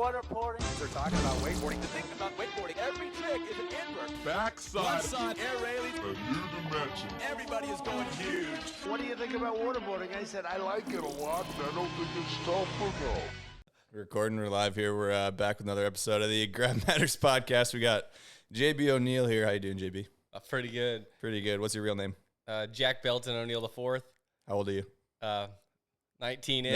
waterboarding. They're talking about wakeboarding. The thing about wakeboarding, every trick is an invert. Backside. Side, air railings. A new dimension. Everybody is going huge. What do you think about waterboarding? I said, I like it a lot, but I don't think it's tough enough. We're recording. We're live here. We're back with another episode of the Grab Matters podcast. We got JB O'Neill here. How you doing, JB? Pretty good. Pretty good. What's your real name? Jack Belton O'Neill IV. How old are you? 19-ish.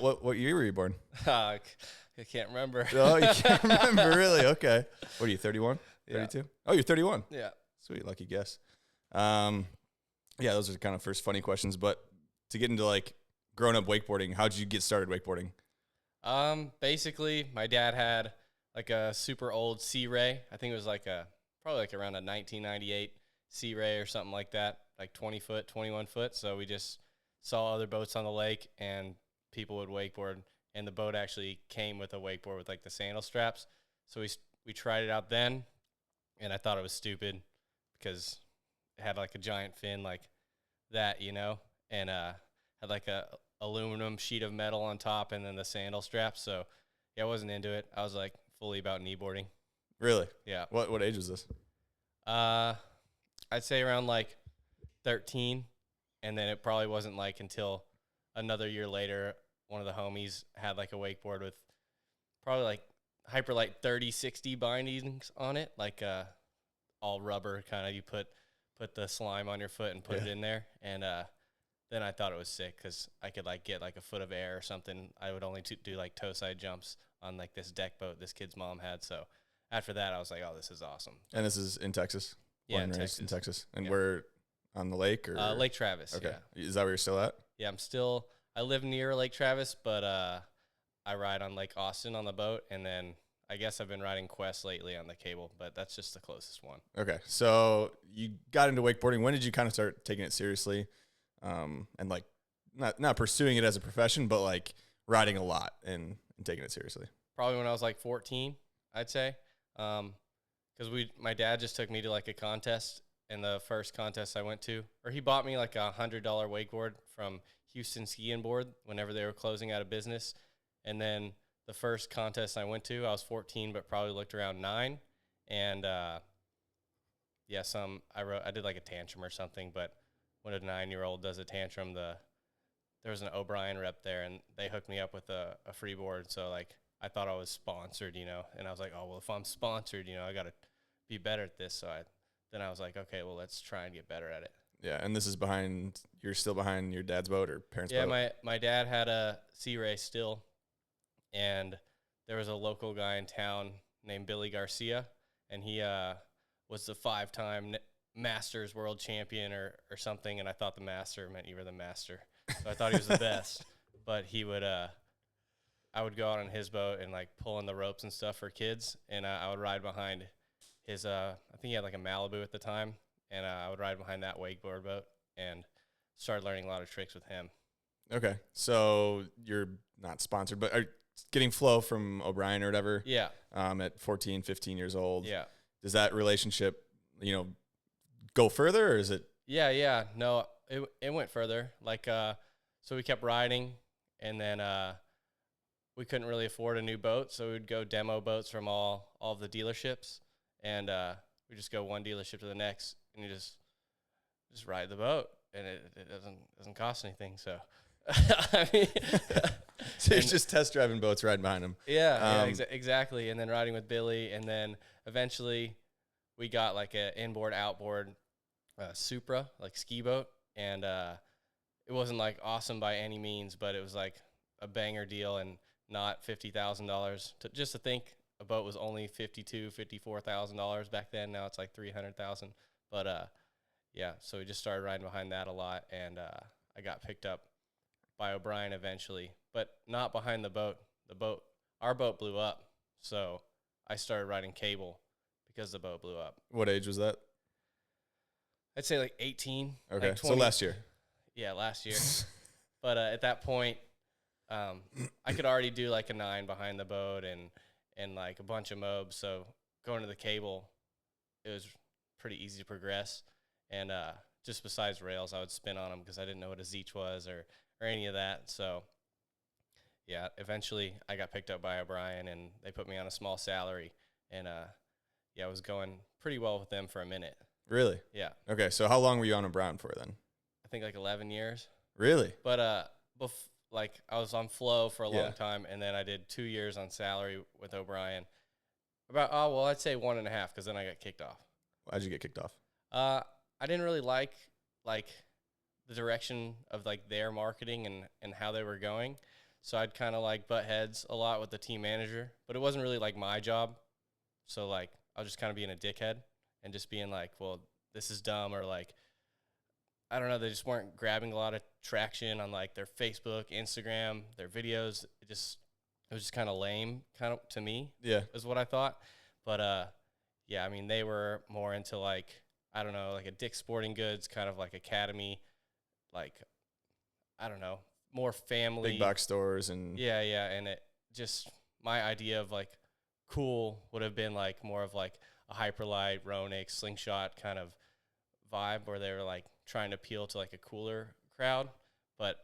No. What year were you born? I can't remember. Oh, you can't remember, really? Okay. What are you, 31? Yeah. 32? Oh, you're 31. Yeah. Sweet, lucky guess. Yeah, those are kind of first funny questions. But to get into like growing up wakeboarding, how did you get started wakeboarding? Basically, my dad had like a super old Sea Ray. I think it was probably around a 1998 Sea Ray or something like that, like 20 foot, 21 foot. So we just saw other boats on the lake and people would wakeboard, and the boat actually came with a wakeboard with like the sandal straps. So we tried it out then, and I thought it was stupid because it had like a giant fin like that, you know, and had like a aluminum sheet of metal on top and then the sandal straps. So yeah, I wasn't into it. I was like fully about kneeboarding. Really? Yeah. What age was this? I'd say around like 13, and then it probably wasn't like until another year later, one of the homies had like a wakeboard with probably like Hyperlight 30-60 bindings on it, like all rubber kind of. You put the slime on your foot and put it in there, and then I thought it was sick because I could like get like a foot of air or something. I would only do like toe side jumps on like this deck boat this kid's mom had. So after that, I was like, oh, this is awesome. And this is in Texas? Yeah, Born and raised in Texas. And we're on the lake? Or Lake Travis. Okay. Yeah. Is that where you're still at? Yeah, I live near Lake Travis, but I ride on Lake Austin on the boat, and then I guess I've been riding Quest lately on the cable, but that's just the closest one. Okay. So you got into wakeboarding. When did you kind of start taking it seriously? And like not pursuing it as a profession, but like riding a lot and taking it seriously? Probably when I was like 14, I'd say. Because my dad just took me to like a contest, and the first contest I went to, or he bought me like $100 wakeboard from Houston Ski and Board whenever they were closing out of business. And then the first contest I went to, I was 14, but probably looked around 9. And I did like a tantrum or something, but when a 9-year-old does a tantrum, there was an O'Brien rep there, and they hooked me up with a free board. So like I thought I was sponsored, you know, and I was like, oh, well, if I'm sponsored, you know, I got to be better at this. So then I was like, okay, well, let's try and get better at it. Yeah, and this is you're still behind your dad's boat or parents' boat? Yeah, my dad had a Sea Ray still, and there was a local guy in town named Billy Garcia, and he was the 5-time Masters world champion or something, and I thought the master meant you were the master. So I thought he was the best, but he would I would go out on his boat and like pull in the ropes and stuff for kids, and I would ride behind his I think he had like a Malibu at the time, and I would ride behind that wakeboard boat and started learning a lot of tricks with him. Okay, so you're not sponsored, but are getting flow from O'Brien or whatever? Yeah. At 14, 15 years old. Yeah. Does that relationship, go further, or is it? Yeah. No, it went further. Like, so we kept riding, and then we couldn't really afford a new boat, so we'd go demo boats from all of the dealerships, and we just go one dealership to the next, and you just ride the boat, and it doesn't cost anything. So, I mean, so you're just test driving boats, riding behind them. Yeah, exactly. And then riding with Billy, and then eventually we got like a inboard outboard Supra, like ski boat, and it wasn't like awesome by any means, but it was like a banger deal and not $50,000. Just to think a boat was only $54,000 back then. Now it's like $300,000. But yeah, so we just started riding behind that a lot, and I got picked up by O'Brien eventually, but not behind the boat. Our boat blew up, so I started riding cable because the boat blew up. What age was that? I'd say like 18. Okay, like so last year. Yeah, last year. But at that point, I could already do like a 9 behind the boat and like a bunch of mobs. So going to the cable, it was pretty easy to progress. And just besides rails, I would spin on them because I didn't know what a Zeech was or any of that. So yeah, eventually I got picked up by O'Brien, and they put me on a small salary, and yeah, I was going pretty well with them for a minute. Really? Yeah, Okay, so how long were you on O'Brien for then? I think like 11 years. Really? But like I was on flow for a Yeah. long time, and then I did 2 years on salary with O'Brien. Well, I'd say 1.5, because then I got kicked off. Why'd you get kicked off? I didn't really like the direction of like their marketing and how they were going. So I'd kind of like butt heads a lot with the team manager, but it wasn't really like my job. So like I was just kind of being a dickhead and just being like, well, this is dumb, or like, I don't know, they just weren't grabbing a lot of traction on like their Facebook, Instagram, their videos. It was just kind of lame, kind of, to me. Yeah. Is what I thought. But yeah, I mean, they were more into like, I don't know, like a Dick's Sporting Goods kind of like academy, like, I don't know, more family. Big box stores and Yeah, and it just, my idea of like cool would have been like more of like a Hyperlight, Roenick, Slingshot kind of vibe, where they were like trying to appeal to like a cooler crowd. But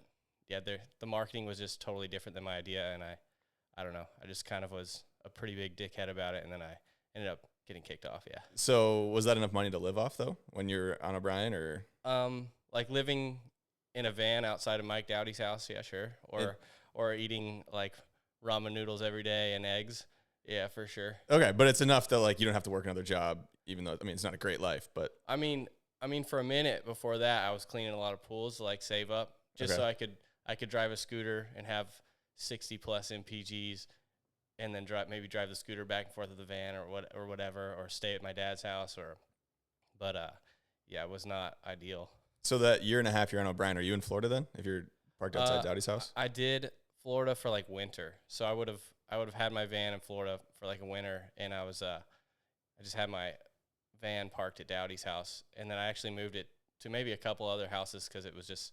yeah, the marketing was just totally different than my idea, and I don't know, I just kind of was a pretty big dickhead about it, and then I ended up getting kicked off. Yeah. So was that enough money to live off though when you're on O'Brien, or? Like living in a van outside of Mike Dowdy's house, yeah, sure. Or eating like ramen noodles every day and eggs, yeah, for sure. Okay, but it's enough that like you don't have to work another job, even though, I mean, it's not a great life, but. I mean, for a minute before that, I was cleaning a lot of pools to like save up, just Okay. so I could drive a scooter and have 60 plus MPGs, and then maybe drive the scooter back and forth with the van or whatever, or stay at my dad's house, but yeah, it was not ideal. So that year and a half you're on O'Brien, are you in Florida then? If you're parked outside Dowdy's house? I did Florida for like winter, so I would have had my van in Florida for like a winter, and I just had my van parked at Dowdy's house, and then I actually moved it to maybe a couple other houses, because it was just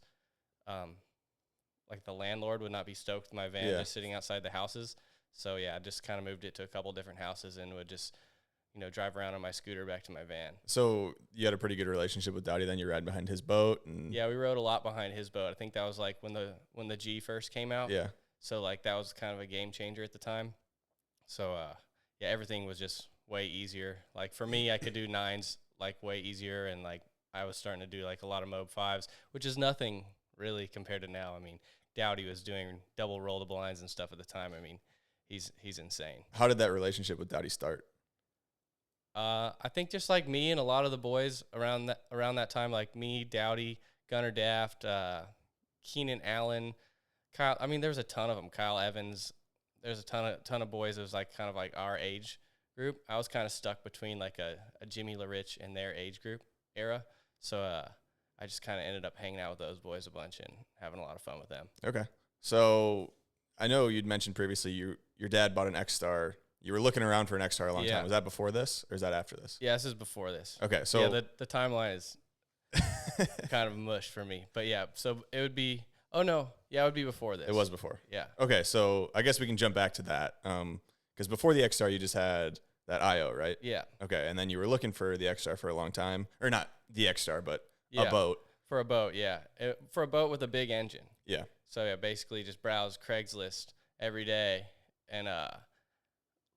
like the landlord would not be stoked with my van just sitting outside the houses. So yeah, I just kind of moved it to a couple different houses, and would just, you know, drive around on my scooter back to my van. So you had a pretty good relationship with Dowdy then? You ride behind his boat? And Yeah, we rode a lot behind his boat. I think that was like when the G first came out. Yeah. So like that was kind of a game changer at the time. So yeah, everything was just way easier. Like for me, I could do 9s like way easier, and like I was starting to do like a lot of Mob 5s, which is nothing really compared to now. I mean, Dowdy was doing double rollable lines and stuff at the time. I mean, he's insane. How did that relationship with Dowdy start? I think just like me and a lot of the boys around that time, like me, Dowdy, Gunner Daft, Keenan Allen, Kyle. I mean, there's a ton of them. Kyle Evans. There's a ton of boys that was like kind of like our age group. I was kind of stuck between like a Jimmy LaRich and their age group era. So I just kind of ended up hanging out with those boys a bunch and having a lot of fun with them. Okay. So I know you'd mentioned previously your dad bought an X-Star. You were looking around for an X-Star a long time. Was that before this, or is that after this? Yeah, this is before this. Okay, so yeah, the timeline is kind of mush for me. But yeah, so it would be. Oh no, yeah, it would be before this. It was before. Yeah. Okay, so I guess we can jump back to that. Because before the X-Star, you just had that IO, right? Yeah. Okay, and then you were looking for the X-Star for a long time, or not the X-Star, but a boat. For a boat, yeah. For a boat with a big engine. Yeah. So yeah, basically just browse Craigslist every day and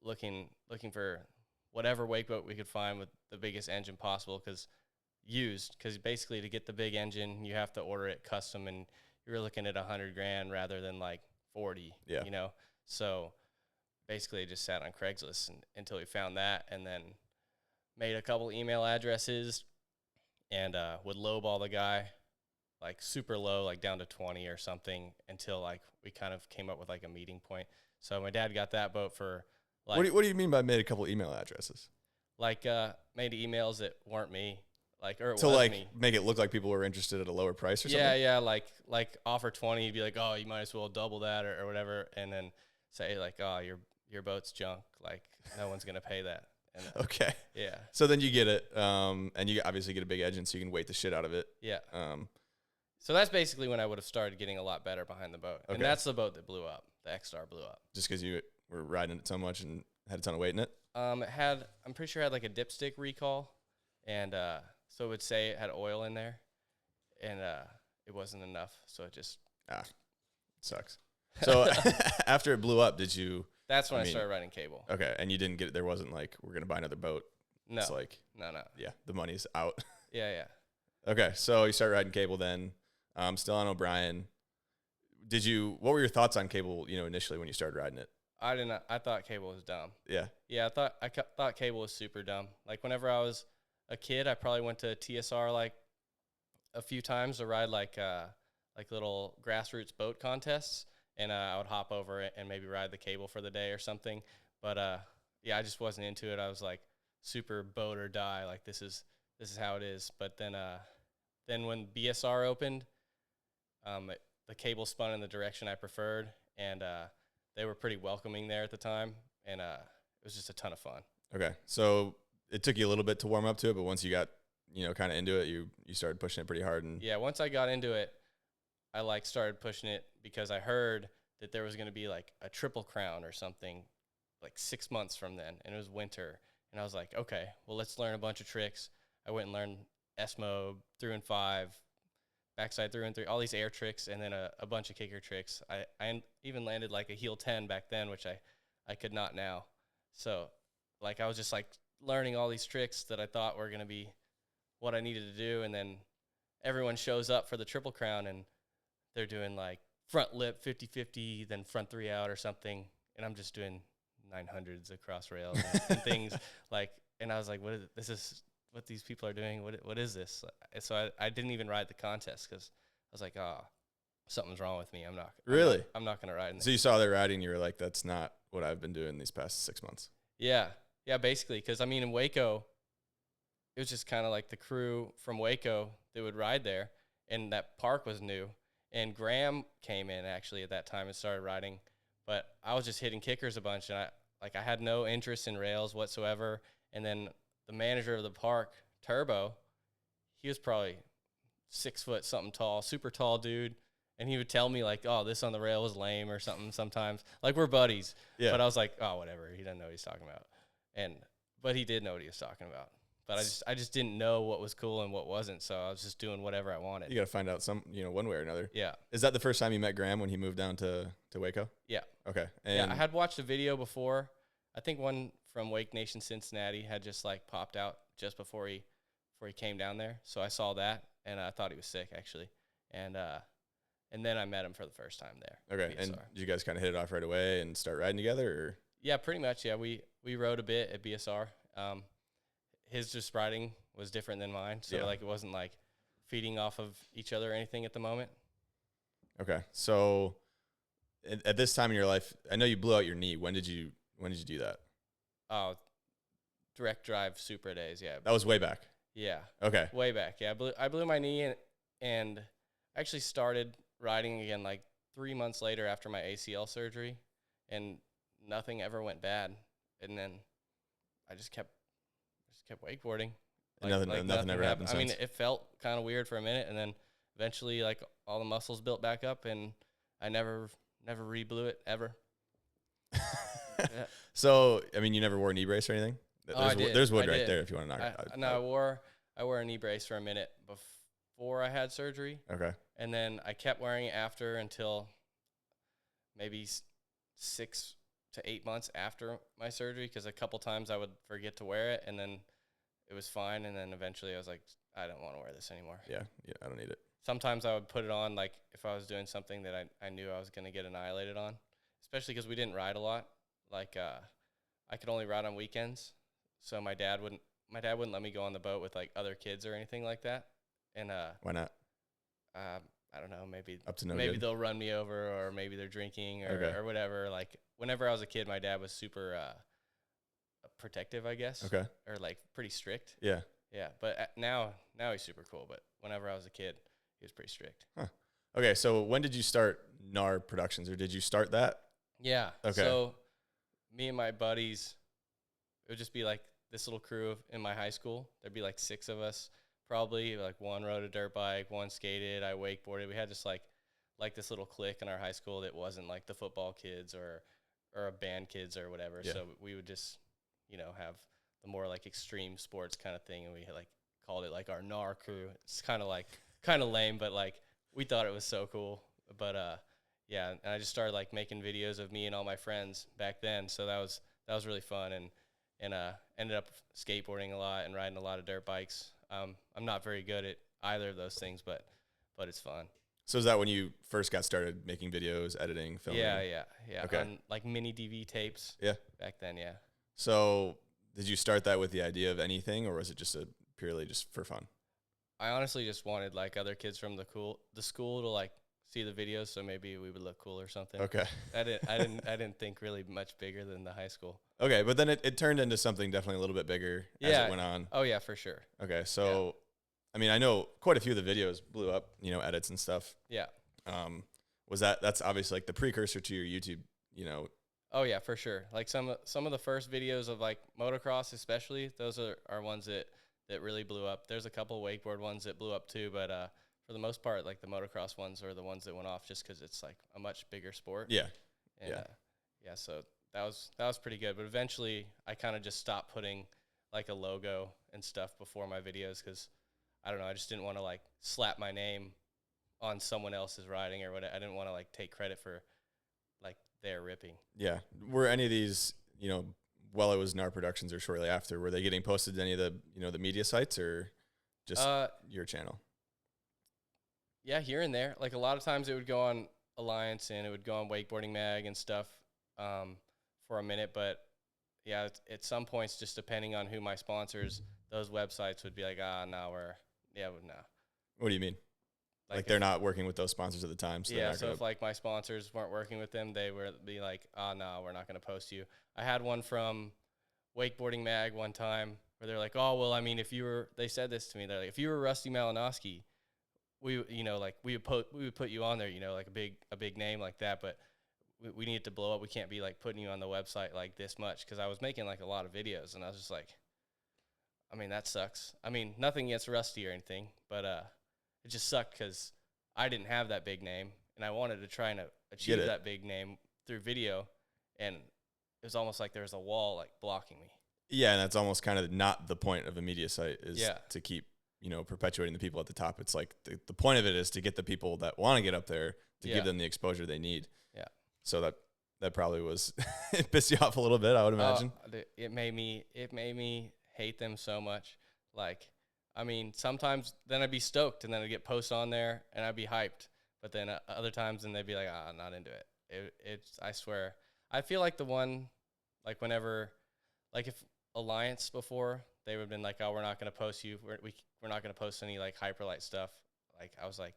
looking for whatever wake boat we could find with the biggest engine possible, because basically to get the big engine you have to order it custom, and you're looking at $100,000 rather than like 40. Yeah. You know, so basically I just sat on Craigslist until we found that, and then made a couple email addresses and would lowball the guy like super low, like down to 20 or something, until like we kind of came up with like a meeting point. So my dad got that boat for like, what do you mean by made a couple email addresses? like made emails that weren't me, like, or it To was like me. make it look like people were interested at a lower price or something? Yeah, like offer 20, you'd be like, oh, you might as well double that or whatever, and then say like, oh, your boat's junk, like no one's gonna pay that. And Okay. yeah, So then you get it, and you obviously get a big engine, so you can weight the shit out of it. yeah. So that's basically when I would have started getting a lot better behind the boat, Okay. and that's the boat that blew up. The X-Star blew up. Just because you were riding it so much and had a ton of weight in it? I'm pretty sure it had like a dipstick recall, and so it would say it had oil in there, and it wasn't enough, so it just Ah, sucks. So after it blew up, did you? That's when I started riding cable. Okay, and you didn't get. There wasn't like we're gonna buy another boat. No, It's like no. yeah, the money's out. Yeah. Okay, so you started riding cable then. Still on O'Brien. What were your thoughts on cable, initially when you started riding it? I didn't. I thought cable was dumb. Yeah. Yeah, I thought cable was super dumb. Like whenever I was a kid, I probably went to TSR like a few times to ride like little grassroots boat contests, and I would hop over it and maybe ride the cable for the day or something. But yeah, I just wasn't into it. I was like super boat or die. Like this is how it is. But then when BSR opened, the cable spun in the direction I preferred, and they were pretty welcoming there at the time, and it was just a ton of fun. Okay, so it took you a little bit to warm up to it, but once you got kind of into it, you started pushing it pretty hard. And yeah, once I got into it, I like started pushing it because I heard that there was going to be like a Triple Crown or something like 6 months from then, and it was winter, and I was like, okay, well, let's learn a bunch of tricks. I went and learned S-Mo, through and 5, backside through and 3, all these air tricks, and then a bunch of kicker tricks. I even landed like a heel 10 back then, which I could not now. So like I was just like learning all these tricks that I thought were going to be what I needed to do, and then everyone shows up for the Triple Crown, and they're doing like front lip 50-50, then front 3 out or something, and I'm just doing 900s across rails and things like, and I was like, this is what these people are doing. What is this? So I didn't even ride the contest because I was like, oh, something's wrong with me. I'm not going to ride in this. So you saw their riding, you were like, that's not what I've been doing these past 6 months. Yeah, basically, because I mean in Waco, it was just kind of like the crew from Waco that would ride there, and that park was new, and Graham came in actually at that time and started riding, but I was just hitting kickers a bunch, and I had no interest in rails whatsoever. And then the manager of the park, Turbo, he was probably 6 foot something tall, super tall dude, and he would tell me like, oh, this on the rail was lame or something sometimes. Like we're buddies, yeah. But I was like, oh, whatever. He doesn't know what he's talking about, but he did know what he was talking about. But I just didn't know what was cool and what wasn't, so I was just doing whatever I wanted. You got to find out one way or another. Yeah. Is that the first time you met Graham when he moved down to Waco? Yeah. Okay. And yeah, I had watched a video before. I think one from Wake Nation Cincinnati had just like popped out just before he came down there. So I saw that, and I thought he was sick actually. And then I met him for the first time there. Okay. And did you guys kind of hit it off right away and start riding together, or? Yeah, pretty much. Yeah, we rode a bit at BSR. His just riding was different than mine, so like it wasn't like feeding off of each other or anything at the moment. Okay, so at this time in your life, I know you blew out your knee. When did you do that? Oh, direct drive Supra days. Yeah, that was way back. Yeah. Okay. Way back. Yeah, I blew my knee and actually started riding again like 3 months later after my ACL surgery, and nothing ever went bad, and then I just kept wakeboarding. Nothing ever happened. I mean, it felt kind of weird for a minute, and then eventually, like all the muscles built back up, and I never re-blew it ever. Yeah. So, I mean, you never wore a knee brace or anything? I did. There's wood right there if you want to knock it out. No, I wore a knee brace for a minute before I had surgery. Okay. And then I kept wearing it after until maybe 6 to 8 months after my surgery, because a couple times I would forget to wear it, and then it was fine, and then eventually I was like, I don't want to wear this anymore. Yeah, I don't need it. Sometimes I would put it on, like, if I was doing something that I knew I was going to get annihilated on, especially because we didn't ride a lot. Like, I could only ride on weekends, so my dad wouldn't let me go on the boat with, like, other kids or anything like that. And why not? I don't know, maybe good. they'll run me over, or maybe they're drinking or whatever. Like, whenever I was a kid, my dad was super protective, I guess. Okay. Or like pretty strict. Yeah. Yeah, but now he's super cool, but whenever I was a kid, he was pretty strict. Huh. Okay, so when did you start NAR Productions, or did you start that? Yeah. Okay. So me and my buddies, it would just be like this little crew in my high school. There'd be like 6 of us. Probably like one rode a dirt bike, one skated, I wakeboarded. We had just like this little clique in our high school that wasn't like the football kids or a band kids or whatever. Yeah. So we would just, have the more like extreme sports kind of thing, and we like called it like our NAR crew. It's kind of lame, but like we thought it was so cool. But yeah, and I just started like making videos of me and all my friends back then. So that was really fun, and ended up skateboarding a lot and riding a lot of dirt bikes. I'm not very good at either of those things, but it's fun. So is that when you first got started making videos, editing, filming? Yeah. Okay. On like mini DV tapes. Yeah. Back then, yeah. So did you start that with the idea of anything, or was it just purely just for fun? I honestly just wanted like other kids from the school to like see the videos, so maybe we would look cool or something. Okay. I didn't think really much bigger than the high school. Okay, but then it turned into something definitely a little bit bigger as it went on. Oh yeah, for sure. Okay, so I mean, I know quite a few of the videos blew up, edits and stuff. Yeah. That's obviously like the precursor to your YouTube, Oh yeah, for sure. Like some of the first videos of like motocross, especially, those are ones that really blew up. There's a couple wakeboard ones that blew up too, but for the most part, like the motocross ones are the ones that went off just because it's like a much bigger sport. Yeah. And, so that was pretty good. But eventually, I kind of just stopped putting like a logo and stuff before my videos because I don't know, I just didn't want to like slap my name on someone else's riding or whatever. I didn't want to like take credit for like their ripping. Yeah. Were any of these, while it was NAR Productions or shortly after, were they getting posted to any of the, the media sites or just your channel? Yeah, here and there. Like a lot of times it would go on Alliance and it would go on Wakeboarding Mag and stuff for a minute. But yeah, at some points, just depending on who my sponsors, those websites would be like, no. What do you mean? Like they're not working with those sponsors at the time. So yeah, so if like my sponsors weren't working with them, they would be like, no, we're not going to post you. I had one from Wakeboarding Mag one time where they're like, oh, well, I mean, they said this to me. They're like, if you were Rusty Malinowski, we would put you on there, like a big name like that, but we need to blow up. We can't be like putting you on the website like this much. Cause I was making like a lot of videos and I was just like, I mean, that sucks. I mean, nothing against Rusty or anything, but, it just sucked because I didn't have that big name, and I wanted to try and achieve that big name through video, and it was almost like there was a wall like blocking me. Yeah, and that's almost kind of not the point of a media site is to keep perpetuating the people at the top. It's like the point of it is to get the people that want to get up there to give them the exposure they need. Yeah. So that probably was it pissed you off a little bit, I would imagine. It made me hate them so much. Like, I mean, sometimes then I'd be stoked and then I'd get posts on there and I'd be hyped. But then other times and they'd be like, I'm not into it. It's I swear. I feel like the one, like whenever, like if Alliance before, they would have been like, oh, we're not going to post you. We're not going to post any like Hyperlight stuff. Like I was like,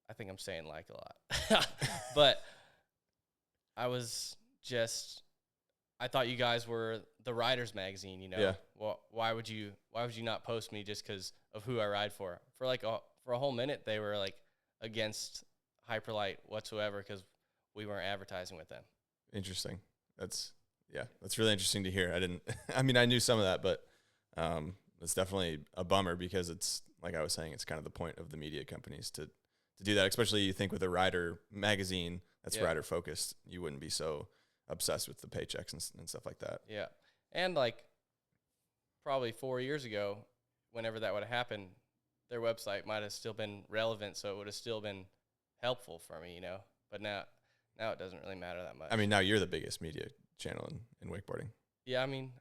I think I'm saying like a lot. But I was just, I thought you guys were the Riders magazine, Yeah. Well, why would you not post me just because of who I ride for? For like for a whole minute, they were like against Hyperlight whatsoever because we weren't advertising with them. Interesting. That's really interesting to hear. I knew some of that, but it's definitely a bummer because it's like I was saying, it's kind of the point of the media companies to do that, especially you think with a rider magazine that's rider focused, you wouldn't be so obsessed with the paychecks and stuff like that. Yeah. And like probably 4 years ago, whenever that would have happened, their website might have still been relevant, so it would have still been helpful for me, But now it doesn't really matter that much. I mean, now you're the biggest media channel in wakeboarding. Yeah, I mean,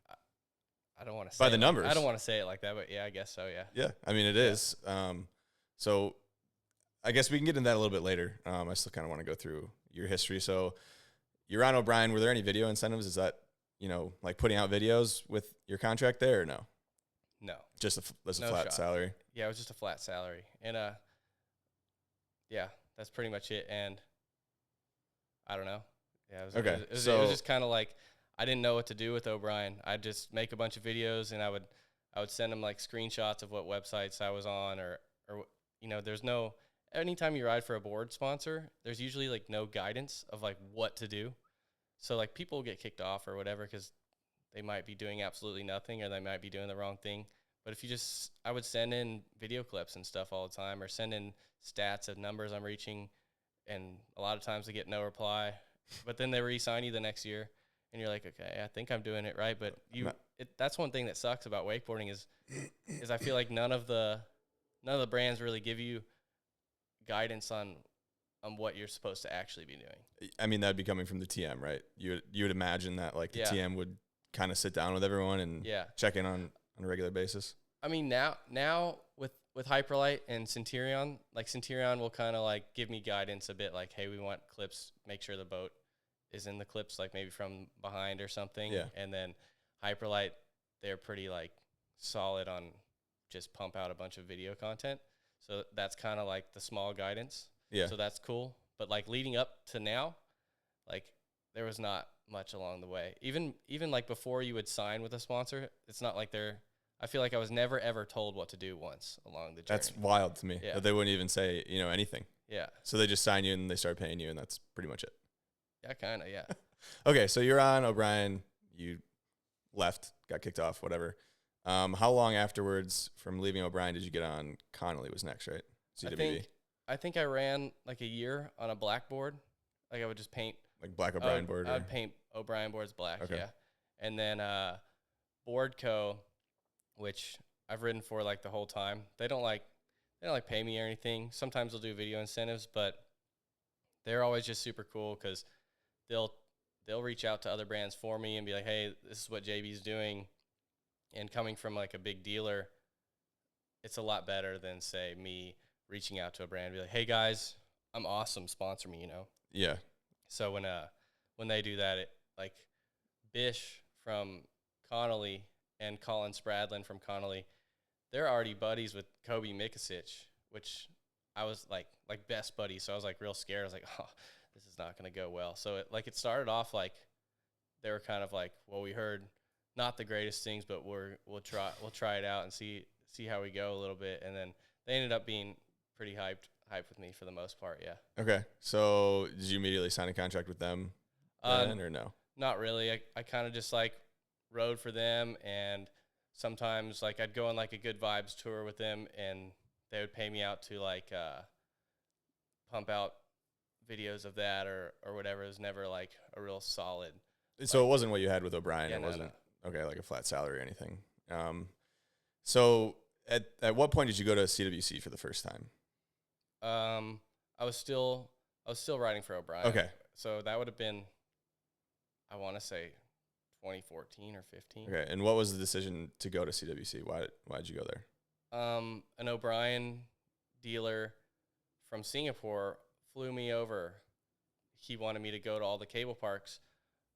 I don't want to say by the numbers. I don't want to say it like that, but yeah, I guess so. Yeah. Yeah, I mean it is. So I guess we can get into that a little bit later. I still kind of want to go through your history. So you're on O'Brien. Were there any video incentives? Is that like putting out videos with your contract there or no? No. Just a flat salary. Yeah, it was just a flat salary, and yeah, that's pretty much it. And I don't know. Yeah, it was just kind of like I didn't know what to do with O'Brien. I'd just make a bunch of videos, and I would send them like screenshots of what websites I was on, or there's no. Anytime you ride for a board sponsor, there's usually like no guidance of like what to do. So like people get kicked off or whatever because they might be doing absolutely nothing or they might be doing the wrong thing. But if I would send in video clips and stuff all the time or send in stats of numbers I'm reaching, and a lot of times they get no reply. But then they re-sign you the next year, and you're like, okay, I think I'm doing it right. But that's one thing that sucks about wakeboarding is I feel like none of the brands really give you guidance on on what you're supposed to actually be doing. I mean, that'd be coming from the TM, right? You would imagine that like the Yeah. TM would kind of sit down with everyone and Yeah. check in on a regular basis. I mean, now with Hyperlight and Centurion, like Centurion will kind of like give me guidance a bit, like, hey, we want clips, make sure the boat is in the clips, like maybe from behind or something. Yeah. And then Hyperlight, they're pretty like solid on just pump out a bunch of video content. So that's kind of like the small guidance. Yeah. So that's cool. But like leading up to now, like there was not much along the way. Even like before you would sign with a sponsor, it's not like I feel like I was never ever told what to do once along the journey. That's wild to me. Yeah. That they wouldn't even say, anything. Yeah. So they just sign you and they start paying you, and that's pretty much it. Yeah, kind of, yeah. Okay, so you're on O'Brien. You left, got kicked off, whatever. How long afterwards from leaving O'Brien did you get on Connolly was next, right? CWB. I think I ran like a year on a blackboard. Like I would just paint. Like Black O'Brien board? I would paint O'Brien boards black, Okay. yeah. And then Boardco, which I've ridden for like the whole time. They don't pay me or anything. Sometimes they'll do video incentives, but they're always just super cool because they'll reach out to other brands for me and be like, hey, this is what JB's doing. And coming from like a big dealer, it's a lot better than say me reaching out to a brand and be like, hey guys, I'm awesome, sponsor me, Yeah. So when they do that, it like Bish from Connolly and Colin Spradlin from Connolly, they're already buddies with Kobe Mikasic, which I was like best buddies. So I was like real scared. I was like, oh, this is not going to go well. So it started off like they were kind of like, well, we heard not the greatest things, but we'll try it out and see how we go a little bit. And then they ended up being pretty hyped with me for the most part. Yeah. Okay. So did you immediately sign a contract with them then or no? Not really. I kind of just like rode for them, and sometimes like I'd go on like a good vibes tour with them and they would pay me out to like pump out videos of that or whatever. It was never like a real solid. So it wasn't what you had with O'Brien. Yeah, It no, wasn't okay, like a flat salary or anything. So at what point did you go to CWC for the first time? I was still riding for O'Brien. Okay. So that would have been, I want to say 2014 or 15. Okay. And what was the decision to go to CWC? Why'd you go there? An O'Brien dealer from Singapore flew me over. He wanted me to go to all the cable parks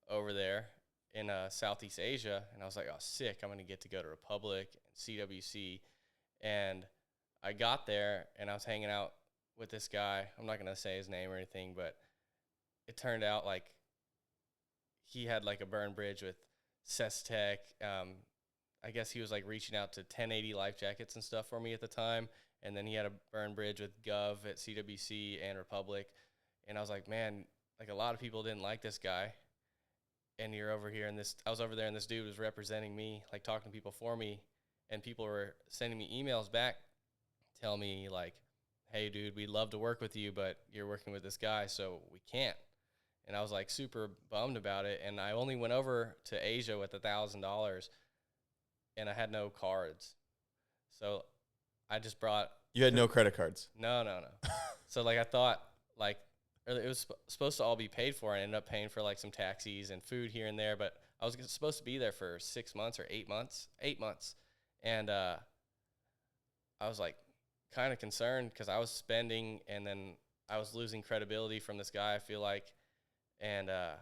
over there in Southeast Asia, and I was like, oh, sick. I'm going to get to go to Republic and CWC. And I got there, and I was hanging out with this guy. I'm not going to say his name or anything, but it turned out like he had like a burn bridge with Sestec. I guess he was like reaching out to 1080 life jackets and stuff for me at the time. And then he had a burn bridge with Gov at CWC and Republic. And I was like, man, like a lot of people didn't like this guy. And you're over here, and I was over there, and this dude was representing me, like talking to people for me. And people were sending me emails back, telling me like, hey, dude, we'd love to work with you, but you're working with this guy, so we can't. And I was like super bummed about it. And I only went over to Asia with $1,000, and I had no cards. So I just brought. You had no credit cards. No. So like I thought like it was supposed to all be paid for, and I ended up paying for like some taxis and food here and there. But I was supposed to be there for 6 months or 8 months. 8 months. And I was like kind of concerned because I was spending, and then I was losing credibility from this guy, I feel like. And I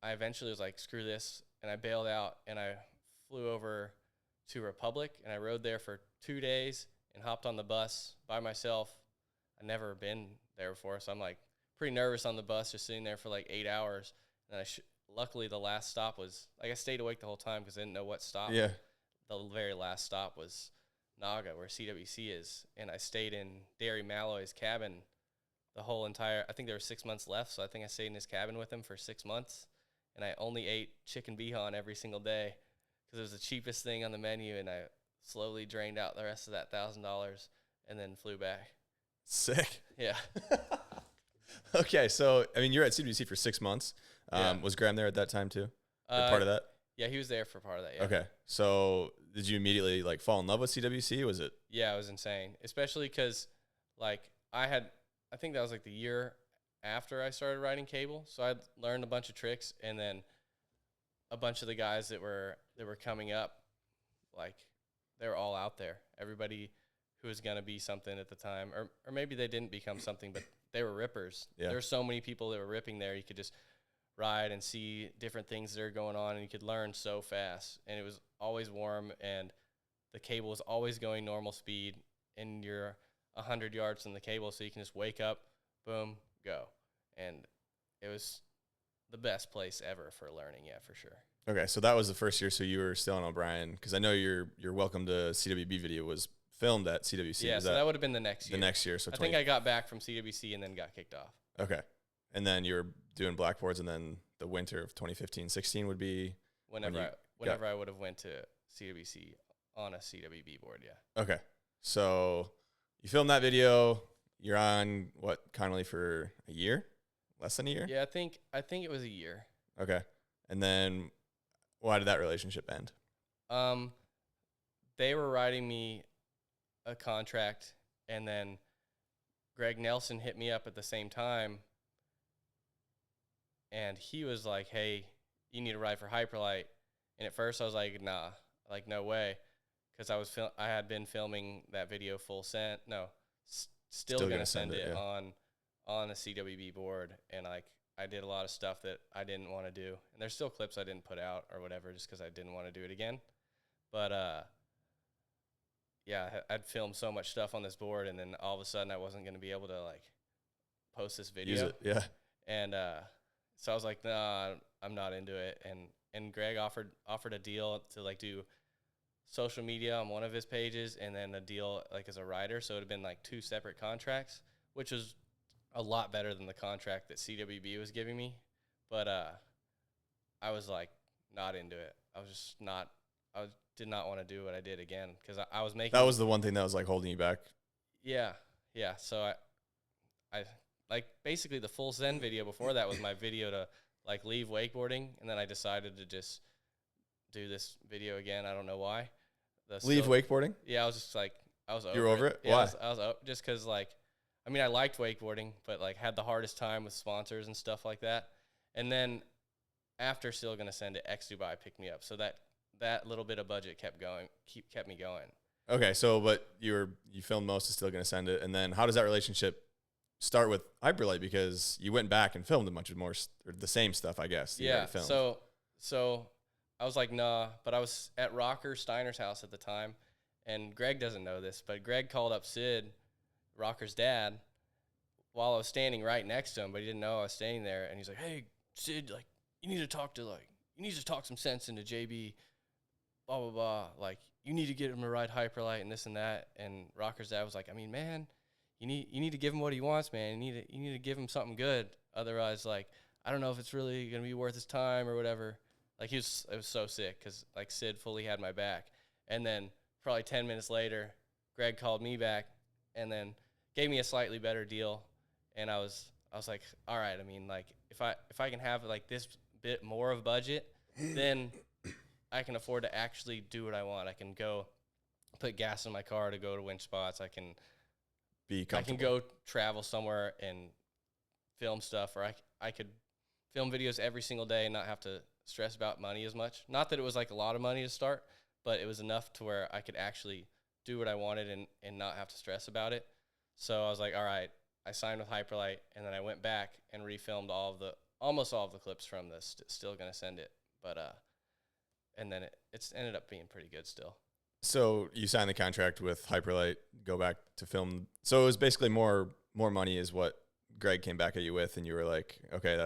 eventually was like, screw this. And I bailed out, and I flew over to Republic, and I rode there for 2 days and hopped on the bus by myself. I'd never been there before, so I'm like pretty nervous on the bus, just sitting there for like 8 hours. And luckily the last stop was, like I stayed awake the whole time because I didn't know what stop. Yeah. The very last stop was Naga, where CWC is. And I stayed in Derry Malloy's cabin the whole entire, I think there were 6 months left, so I think I stayed in his cabin with him for 6 months. And I only ate chicken bihan every single day because it was the cheapest thing on the menu, and I slowly drained out the rest of that $1,000 and then flew back. Sick. Yeah. Okay, so I mean, you're at CWC for 6 months. Yeah. Was Graham there at that time too? Or part of that? Yeah, he was there for part of that. Yeah. Okay, so did you immediately like fall in love with CWC? Was it? Yeah, it was insane, especially because like I I think that was like the year after I started riding cable. So I learned a bunch of tricks, and then a bunch of the guys that were coming up, like they were all out there. Everybody who was gonna be something at the time, or maybe they didn't become something, but they were rippers. Yeah. There were so many people that were ripping there. You could just ride and see different things that are going on, and you could learn so fast. And it was always warm, and the cable was always going normal speed, and you're 100 yards from the cable, so you can just wake up, boom, go. And it was the best place ever for learning, yeah, for sure. Okay, so that was the first year. So you were still in O'Brien, because I know your Welcome to CWB video was filmed at CWC. Yeah, so that would have been the next year. The next year, so I think I got back from CWC and then got kicked off. Okay, and then you were doing blackboards, and then the winter of 2015-16 would be whenever I would have went to CWC on a CWB board. Yeah. Okay, so you filmed that video. You're on what, Connolly, for a year, less than a year? Yeah, I think it was a year. Okay, and then why did that relationship end? They were writing me a contract, and then Greg Nelson hit me up at the same time, and he was like, "Hey, you need to ride for Hyperlight." And at first I was like, "Nah, like no way," because I had been filming that video full send. No, still gonna send it, yeah, on a CWB board, and like I did a lot of stuff that I didn't want to do, and there's still clips I didn't put out or whatever just because I didn't want to do it again, but yeah, I'd filmed so much stuff on this board, and then all of a sudden I wasn't going to be able to like post this video. Use it, yeah. And so I was like, nah, I'm not into it. And Greg offered a deal to like do social media on one of his pages, and then a deal like as a writer. So it would have been like 2 separate contracts, which was a lot better than the contract that CWB was giving me. But I was like not into it. I did not want to do what I did again, because I was making. That was the one thing that was like holding you back. Yeah. So I like basically the full Zen video before that was my video to like leave wakeboarding, and then I decided to just do this video again. I don't know why. Leave wakeboarding? Yeah, I was just like, I was over. You're over it? Yeah, Why? I was just because like, I mean, I liked wakeboarding, but like had the hardest time with sponsors and stuff like that. And then after Still Gonna Send It, X Dubai picked me up, so that little bit of budget kept me going. Okay, so but you filmed most of Still Gonna Send It, and then how does that relationship start with Hyperlight? Because you went back and filmed a bunch of more or the same stuff, I guess. Yeah. So I was like, nah, but I was at Rocker Steiner's house at the time, and Greg doesn't know this, but Greg called up Sid, Rocker's dad, while I was standing right next to him, but he didn't know I was standing there, and he's like, "Hey, Sid, like you need to talk some sense into JB, blah blah blah. Like you need to get him to ride Hyperlight and this and that." And Rocker's dad was like, "I mean, man, you need to give him what he wants, man. You need to give him something good. Otherwise, like I don't know if it's really gonna be worth his time or whatever." Like it was so sick because like Sid fully had my back. And then probably 10 minutes later, Greg called me back and then gave me a slightly better deal. And I was like, all right, I mean, like if I can have like this bit more of budget, then I can afford to actually do what I want. I can go put gas in my car to go to winch spots. I can go travel somewhere and film stuff, or I could film videos every single day and not have to stress about money as much. Not that it was like a lot of money to start, but it was enough to where I could actually do what I wanted and not have to stress about it. So I was like, all right, I signed with Hyperlight, and then I went back and refilmed almost all of the clips from the Still Gonna Send It. But and then it's ended up being pretty good still. So you signed the contract with Hyperlight, go back to film. So it was basically more money is what Greg came back at you with, and you were like, okay,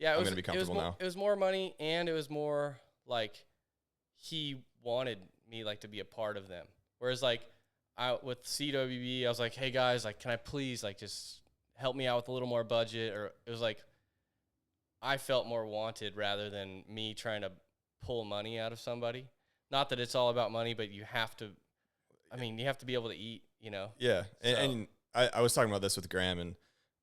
I'm going to be comfortable now. It was more money, and it was more like he wanted me like to be a part of them. Whereas like with CWB, I was like, hey guys, like can I please like just help me out with a little more budget? Or it was like I felt more wanted rather than me trying to pull money out of somebody. Not that it's all about money, but you have to be able to eat, you know? Yeah. And I was talking about this with Graham, and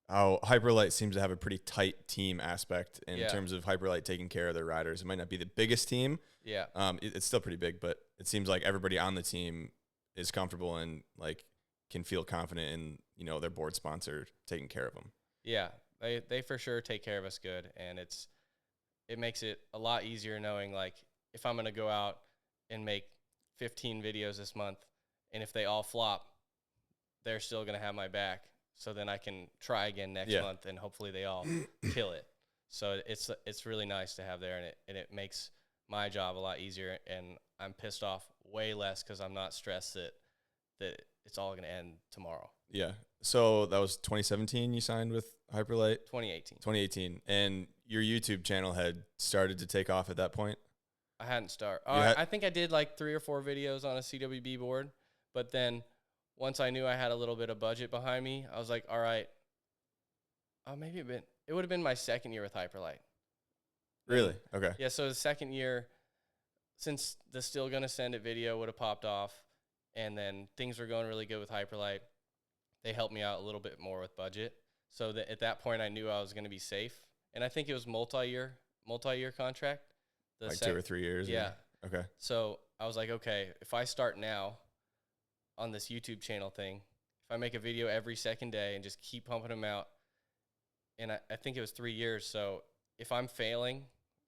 how Hyperlight seems to have a pretty tight team aspect in terms of Hyperlight taking care of their riders. It might not be the biggest team. Yeah. It's still pretty big, but it seems like everybody on the team is comfortable and like can feel confident in, you know, their board sponsor taking care of them. Yeah, they for sure take care of us good, and it makes it a lot easier knowing, like, if I'm going to go out and make 15 videos this month, and if they all flop, they're still going to have my back. So then I can try again next month, and hopefully they all kill it. So it's really nice to have there, and it makes my job a lot easier, and I'm pissed off way less because I'm not stressed that it's all going to end tomorrow. Yeah. So that was 2017 you signed with Hyperlight? 2018. 2018. And your YouTube channel had started to take off at that point? I hadn't started. I think I did like 3 or 4 videos on a CWB board, but then once I knew I had a little bit of budget behind me, I was like, all right, maybe it would have been my second year with Hyperlight. Really? Okay. Yeah, so the second year, since the Still Gonna Send It video would have popped off, and then things were going really good with Hyperlight, they helped me out a little bit more with budget. So that at that point, I knew I was going to be safe. And I think it was multi-year contract. Like 2 or 3 years? Yeah. Okay. So I was like, okay, if I start now on this YouTube channel thing, if I make a video every second day and just keep pumping them out, and I think it was 3 years, so if I'm failing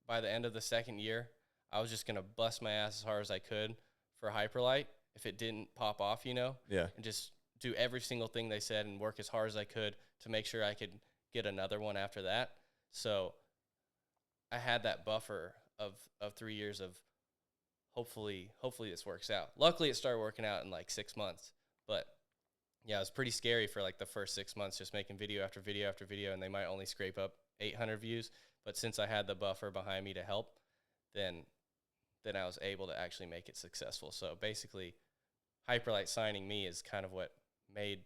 by the end of the second year, I was just going to bust my ass as hard as I could for Hyperlight if it didn't pop off, you know? Yeah. And just do every single thing they said and work as hard as I could to make sure I could get another one after that. So I had that buffer of 3 years of hopefully this works out. Luckily, it started working out in like 6 months. But yeah, it was pretty scary for like the first 6 months, just making video after video after video, and they might only scrape up 800 views. But since I had the buffer behind me to help, then I was able to actually make it successful. So basically, Hyperlight signing me is kind of what made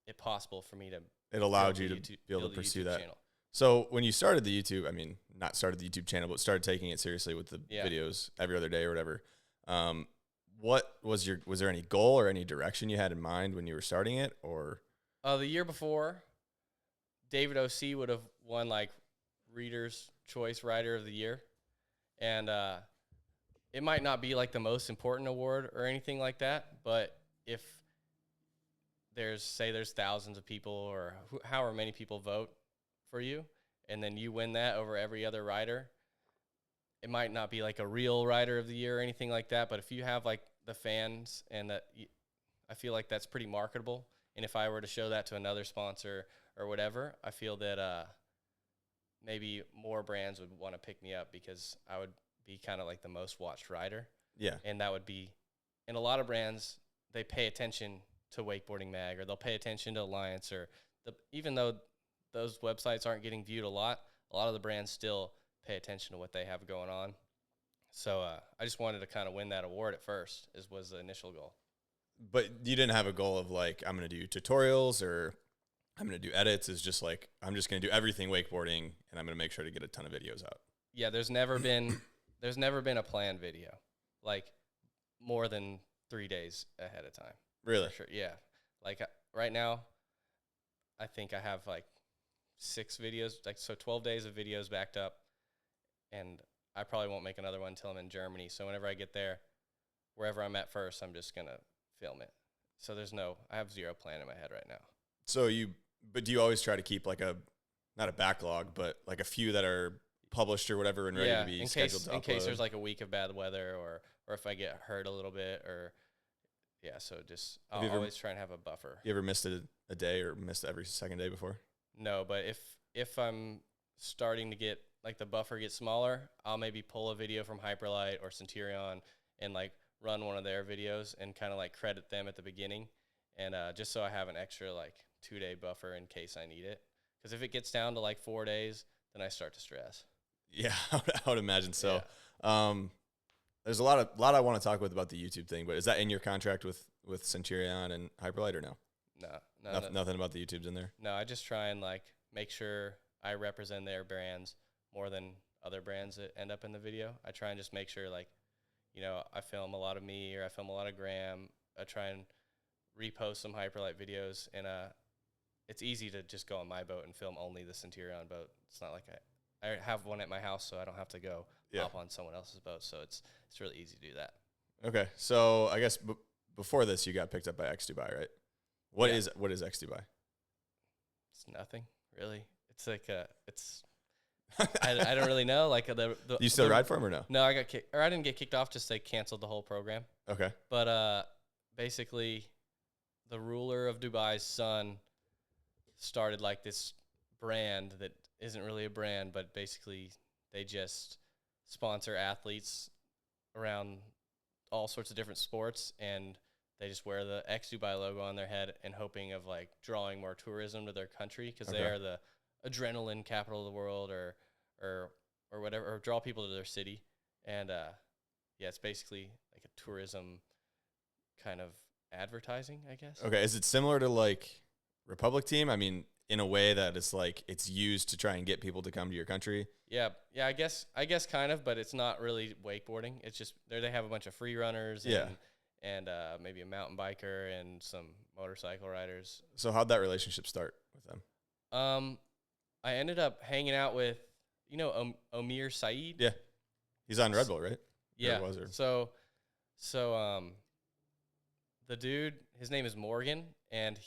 it possible for me to. It allowed you to be able to pursue that. Channel. So when you started the YouTube, I mean, not started the YouTube channel, but started taking it seriously with the videos every other day or whatever. What was there any goal or any direction you had in mind when you were starting it, or? The year before, David O.C. would have won like Reader's Choice Writer of the Year, and it might not be like the most important award or anything like that, but if there's thousands of people or however many people vote for you, and then you win that over every other writer, it might not be like a real writer of the year or anything like that, but if you have like the fans, and that, I feel like that's pretty marketable. And if I were to show that to another sponsor or whatever, I feel that maybe more brands would want to pick me up because I would be kind of like the most watched writer. Yeah. And that would be, and a lot of brands, they pay attention to Wakeboarding Mag, or they'll pay attention to Alliance, or even though those websites aren't getting viewed a lot of the brands still pay attention to what they have going on. So I just wanted to kind of win that award at first, was the initial goal. But you didn't have a goal of like, I'm going to do tutorials or I'm going to do edits. It's just like, I'm just going to do everything wakeboarding, and I'm going to make sure to get a ton of videos out. Yeah, there's never been a planned video, like more than 3 days ahead of time. Really? For sure. Yeah. Like right now, I think I have like 6 videos, like, so 12 days of videos backed up, and I probably won't make another one until I'm in Germany. So whenever I get there, wherever I'm at first, I'm just going to film it. So I have zero plan in my head right now. So but do you always try to keep like not a backlog, but like a few that are published or whatever and ready to be scheduled to upload? In case there's like a week of bad weather, or if I get hurt a little bit, or so just I'll always try and have a buffer. You ever missed a day or missed every second day before? No, but if I'm starting to get like the buffer gets smaller, I'll maybe pull a video from Hyperlight or Centurion and like run one of their videos and kind of like credit them at the beginning, and just so I have an extra like 2-day buffer in case I need it. Because if it gets down to like 4 days, then I start to stress. Yeah, I would imagine so. Yeah. There's a lot I want to talk about the YouTube thing, but is that in your contract with Centurion and Hyperlight, or no? No. Nothing about the YouTubes in there? No, I just try and like make sure I represent their brands more than other brands that end up in the video. I try and just make sure, like, you know, I film a lot of me, or I film a lot of Graham. I try and repost some Hyperlight videos, and it's easy to just go on my boat and film only the Centurion boat. It's not like I have one at my house, so I don't have to go hop on someone else's boat. So it's really easy to do that. Okay, so I guess before this, you got picked up by X Dubai, right? What is X Dubai? It's nothing really. It's like I don't really know. Like the You still ride for him or no? No, I got kicked, or I didn't get kicked off. Just they canceled the whole program. Okay. But basically, the ruler of Dubai's son started like this brand that isn't really a brand, but basically they just sponsor athletes around all sorts of different sports, and they just wear the X Dubai logo on their head and hoping of like drawing more tourism to their country because they are the adrenaline capital of the world, or whatever, or draw people to their city. And yeah, it's basically like a tourism kind of advertising, I guess. Okay. Is it similar to like Republic Team? I mean, in a way that it's like it's used to try and get people to come to your country. Yeah, I guess kind of, but it's not really wakeboarding. It's just they have a bunch of free runners and maybe a mountain biker and some motorcycle riders. So how'd that relationship start with them? I ended up hanging out with, Omir Saeed. Yeah. He's on Red Bull, right? Yeah. Or was or? So the dude, his name is Morgan, and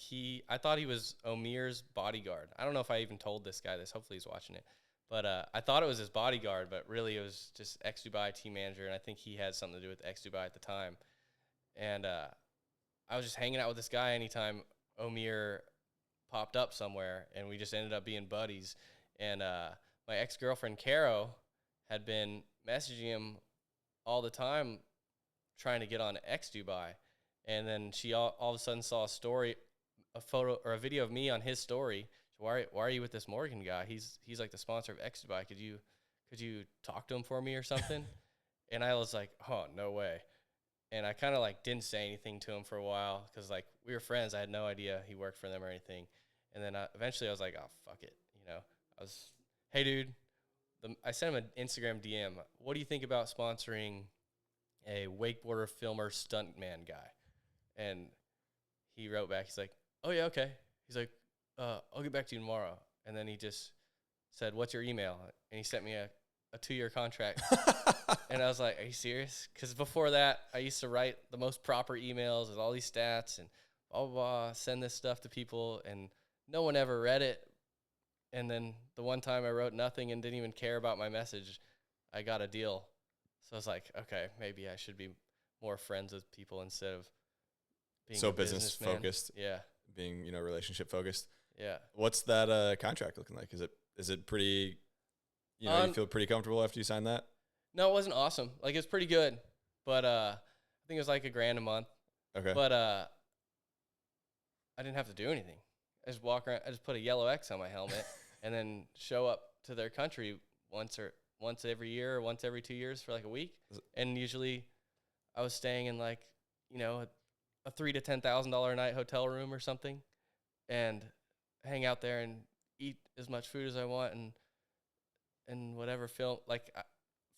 I thought he was Omir's bodyguard. I don't know if I even told this guy this. Hopefully he's watching it. But I thought it was his bodyguard, but really it was just X Dubai team manager, and I think he had something to do with X Dubai at the time. And I was just hanging out with this guy anytime Omir popped up somewhere, and we just ended up being buddies. And my ex-girlfriend, Caro, had been messaging him all the time trying to get on X Dubai. And then she all of a sudden saw a photo or a video of me on his story. Why are you with this Morgan guy? He's like the sponsor of X Dubai. Could you talk to him for me or something? And I was like, oh, no way. And I kind of like didn't say anything to him for a while because like we were friends. I had no idea he worked for them or anything. And then eventually I was like, oh, fuck it. Hey, dude, I sent him an Instagram DM. What do you think about sponsoring a wakeboarder, filmer, stuntman guy? And he wrote back. He's like, oh, yeah, okay. He's like, I'll get back to you tomorrow. And then he just said, what's your email? And he sent me a 2-year contract. And I was like, are you serious? Because before that, I used to write the most proper emails with all these stats and blah, blah, blah, send this stuff to people, and no one ever read it. And then the one time I wrote nothing and didn't even care about my message, I got a deal. So I was like, okay, maybe I should be more friends with people instead of being so a business focused. Yeah. Being, relationship focused. Yeah. What's that contract looking like? Is it pretty, you feel pretty comfortable after you sign that? No, it wasn't awesome. Like, it was pretty good, but I think it was like $1,000 a month. Okay. But I didn't have to do anything. I just walk around. I just put a yellow X on my helmet and then show up to their country once every year or once every 2 years for like a week. And usually I was staying in like, a $3,000 to $10,000 a night hotel room or something, and hang out there and eat as much food as I want and whatever film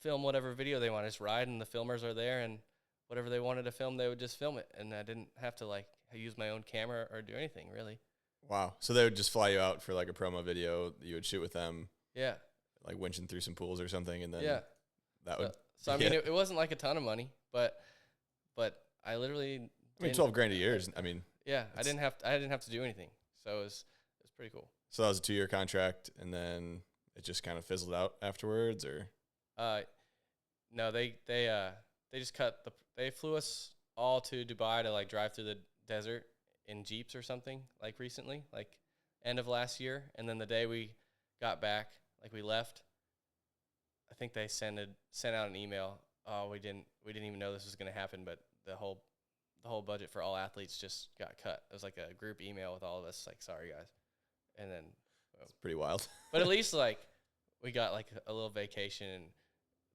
whatever video they want. I just ride, and the filmers are there, and whatever they wanted to film, they would just film it, and I didn't have to like use my own camera or do anything really. Wow. So they would just fly you out for like a promo video that you would shoot with them. Yeah. Like winching through some pools or something, and then that would. So I mean, it wasn't like a ton of money, but I literally. I mean, $12,000 a year. I mean. Yeah, I didn't have to do anything, so it was pretty cool. So that was a 2-year contract, and then it just kind of fizzled out afterwards, or. No, they just they flew us all to Dubai to like drive through the desert in Jeeps or something, like recently, like end of last year. And then the day we got back, like we left, I think they sent out an email. Oh, we didn't even know this was going to happen, but the whole budget for all athletes just got cut. It was like a group email with all of us, like, sorry guys. And then it's pretty wild. But at least like we got like a little vacation and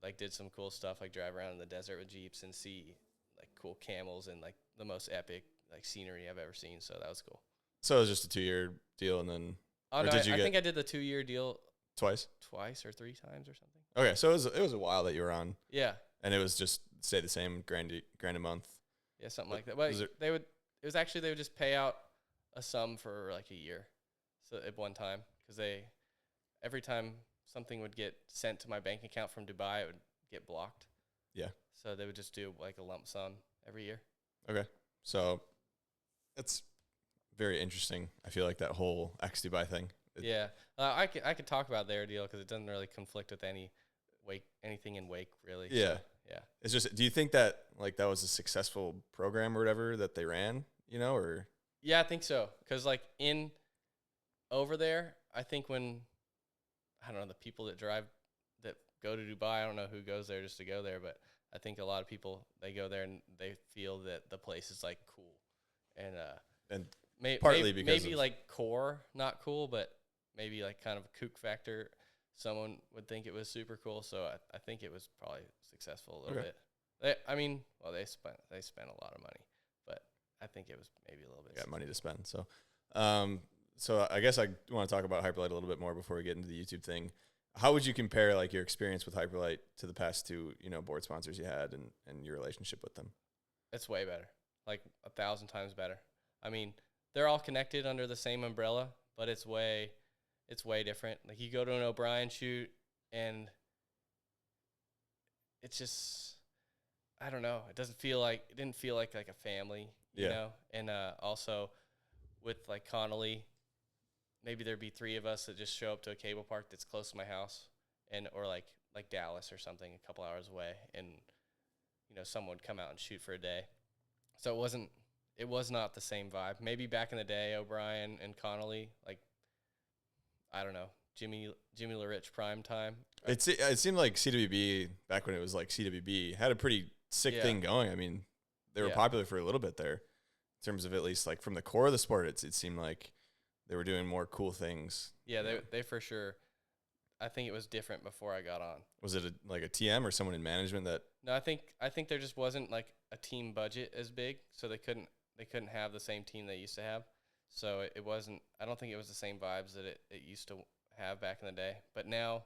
like did some cool stuff, like drive around in the desert with Jeeps and see like cool camels and like the most epic like scenery I've ever seen. So that was cool. So it was just a 2-year deal, and then I think I did the 2-year deal twice or 3 times or something. Okay, so it was a while that you were on. Yeah. And it was just stay the same, grand a month. Yeah, something like that. But they would just pay out a sum for like a year, so at one time, because every time something would get sent to my bank account from Dubai, it would get blocked. Yeah. So they would just do like a lump sum every year. Okay. So it's very interesting. I feel like that whole X Dubai thing. Yeah, I could talk about their deal because it doesn't really conflict with anything in wake really. Yeah. So, yeah. It's just, do you think that like that was a successful program or whatever that they ran, or? Yeah, I think so. Because like over there, I think I don't know, the people that go to Dubai, I don't know who goes there just to go there, but I think a lot of people, they go there and they feel that the place is like cool. And partly because maybe like core, not cool, but maybe like kind of a kook factor. Someone would think it was super cool. So I think it was probably successful a little bit. They spent a lot of money, but I think it was maybe a little bit. Got money to spend. So, so I guess I want to talk about Hyperlight a little bit more before we get into the YouTube thing. How would you compare like your experience with Hyperlight to the past two, board sponsors you had and your relationship with them? It's way better, like 1,000 times better. I mean, they're all connected under the same umbrella, but it's way different. Like you go to an O'Brien shoot and it's just, I don't know. It didn't feel like a family, you know? And also with like Connolly, maybe there'd be 3 of us that just show up to a cable park that's close to my house, or like Dallas or something a couple hours away, and someone would come out and shoot for a day. So it was not the same vibe. Maybe back in the day, O'Brien and Connolly, like I don't know, Jimmy LaRich prime time. It seemed like CWB back when it was like CWB had a pretty sick thing going. I mean, they were popular for a little bit there, in terms of at least like from the core of the sport. It seemed like they were doing more cool things. Yeah, they for sure. I think it was different before I got on. Was it like a TM or someone in management that? No, I think there just wasn't like a team budget as big, so they couldn't have the same team they used to have. So it wasn't. I don't think it was the same vibes that it used to have back in the day. But now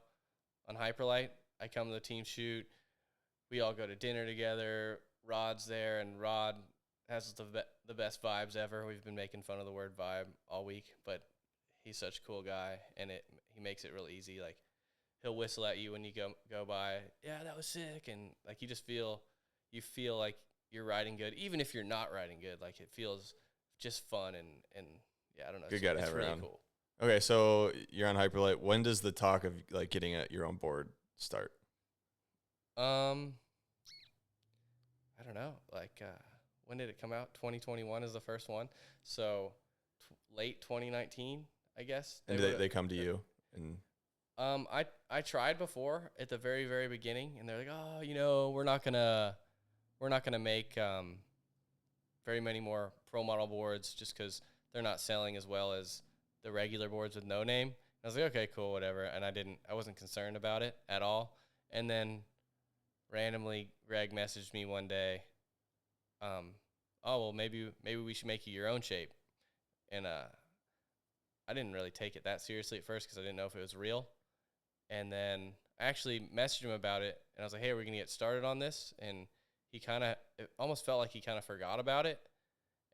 on Hyperlight, I come to the team shoot. We all go to dinner together. Rod's there, and Rod has the best vibes ever. We've been making fun of the word vibe all week, but he's such a cool guy, and he makes it real easy. Like he'll whistle at you when you go by. Yeah, that was sick, and like you feel like you're riding good, even if you're not riding good. Like it feels just fun and yeah, I don't know. Good guy to have really around. Cool. Okay, so you're on Hyperlight. When does the talk of like getting your own board start? I don't know. Like when did it come out? 2021 is the first one. So late 2019, I guess. And they come to you and. I tried before at the very, very beginning, and they're like, oh, we're not gonna make very many more pro model boards just because they're not selling as well as the regular boards with no name. I was like, okay, cool, whatever. And I wasn't concerned about it at all. And then randomly, Greg messaged me one day, oh, well, maybe we should make you your own shape. And I didn't really take it that seriously at first because I didn't know if it was real. And then I actually messaged him about it, and I was like, hey, are we going to get started on this? And it almost felt like he kind of forgot about it.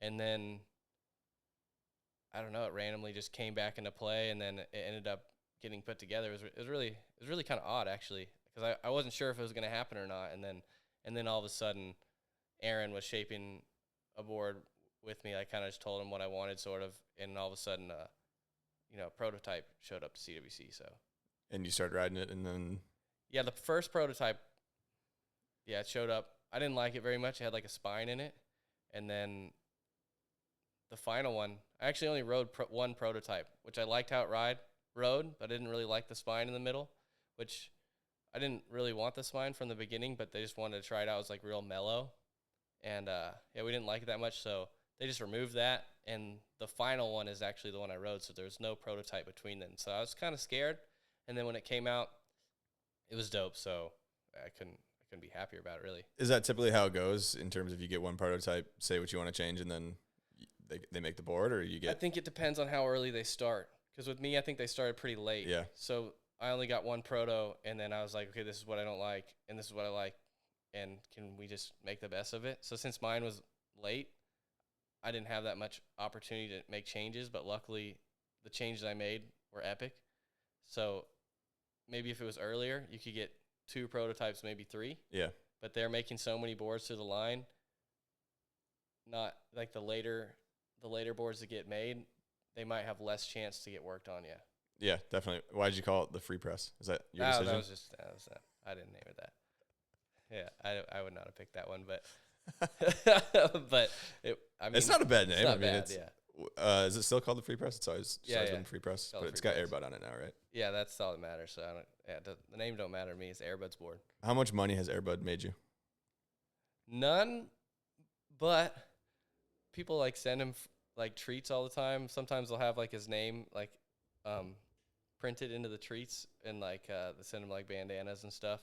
And then, I don't know, it randomly just came back into play, and then it ended up getting put together. It was really kind of odd, actually, because I wasn't sure if it was going to happen or not. And then all of a sudden, Aaron was shaping a board with me. I kind of just told him what I wanted, sort of, and all of a sudden, a prototype showed up to CWC, so. And you started riding it, and then. Yeah, the first prototype, it showed up. I didn't like it very much. It had like a spine in it. And then the final one, I actually only rode one prototype, which I liked how it rode, but I didn't really like the spine in the middle, which I didn't really want the spine from the beginning, but they just wanted to try it out. It was like real mellow. And we didn't like it that much, so they just removed that. And the final one is actually the one I rode, so there was no prototype between them. So I was kind of scared. And then when it came out, it was dope. So I couldn't be happier about it, really. Is that typically how it goes in terms of you get one prototype, say what you want to change, and then they make the board, or you get? I think it depends on how early they start. Because with me, I think they started pretty late. Yeah. So I only got one proto, and then I was like, okay, this is what I don't like, and this is what I like, and can we just make the best of it? So since mine was late, I didn't have that much opportunity to make changes, but luckily the changes I made were epic. So maybe if it was earlier, you could get 2 prototypes, maybe 3. Yeah. But they're making so many boards to the line. Not like the later the later boards that get made, they might have less chance to get worked on you. Yeah, definitely. Why did you call it the free press? Is that your decision? That was that. I didn't name it that. Yeah, I would not have picked that one, but but it's not a bad name. It's not I mean, bad, it's yeah. Is it still called the free press? It's always been free press, Called but the it's free got press. Airbud on it now, right? Yeah, that's all that matters. So the name don't matter to me. It's Airbud's board. How much money has Airbud made you? None, but people like send him like treats all the time. Sometimes they'll have like his name like printed into the treats, and like they send him like bandanas and stuff.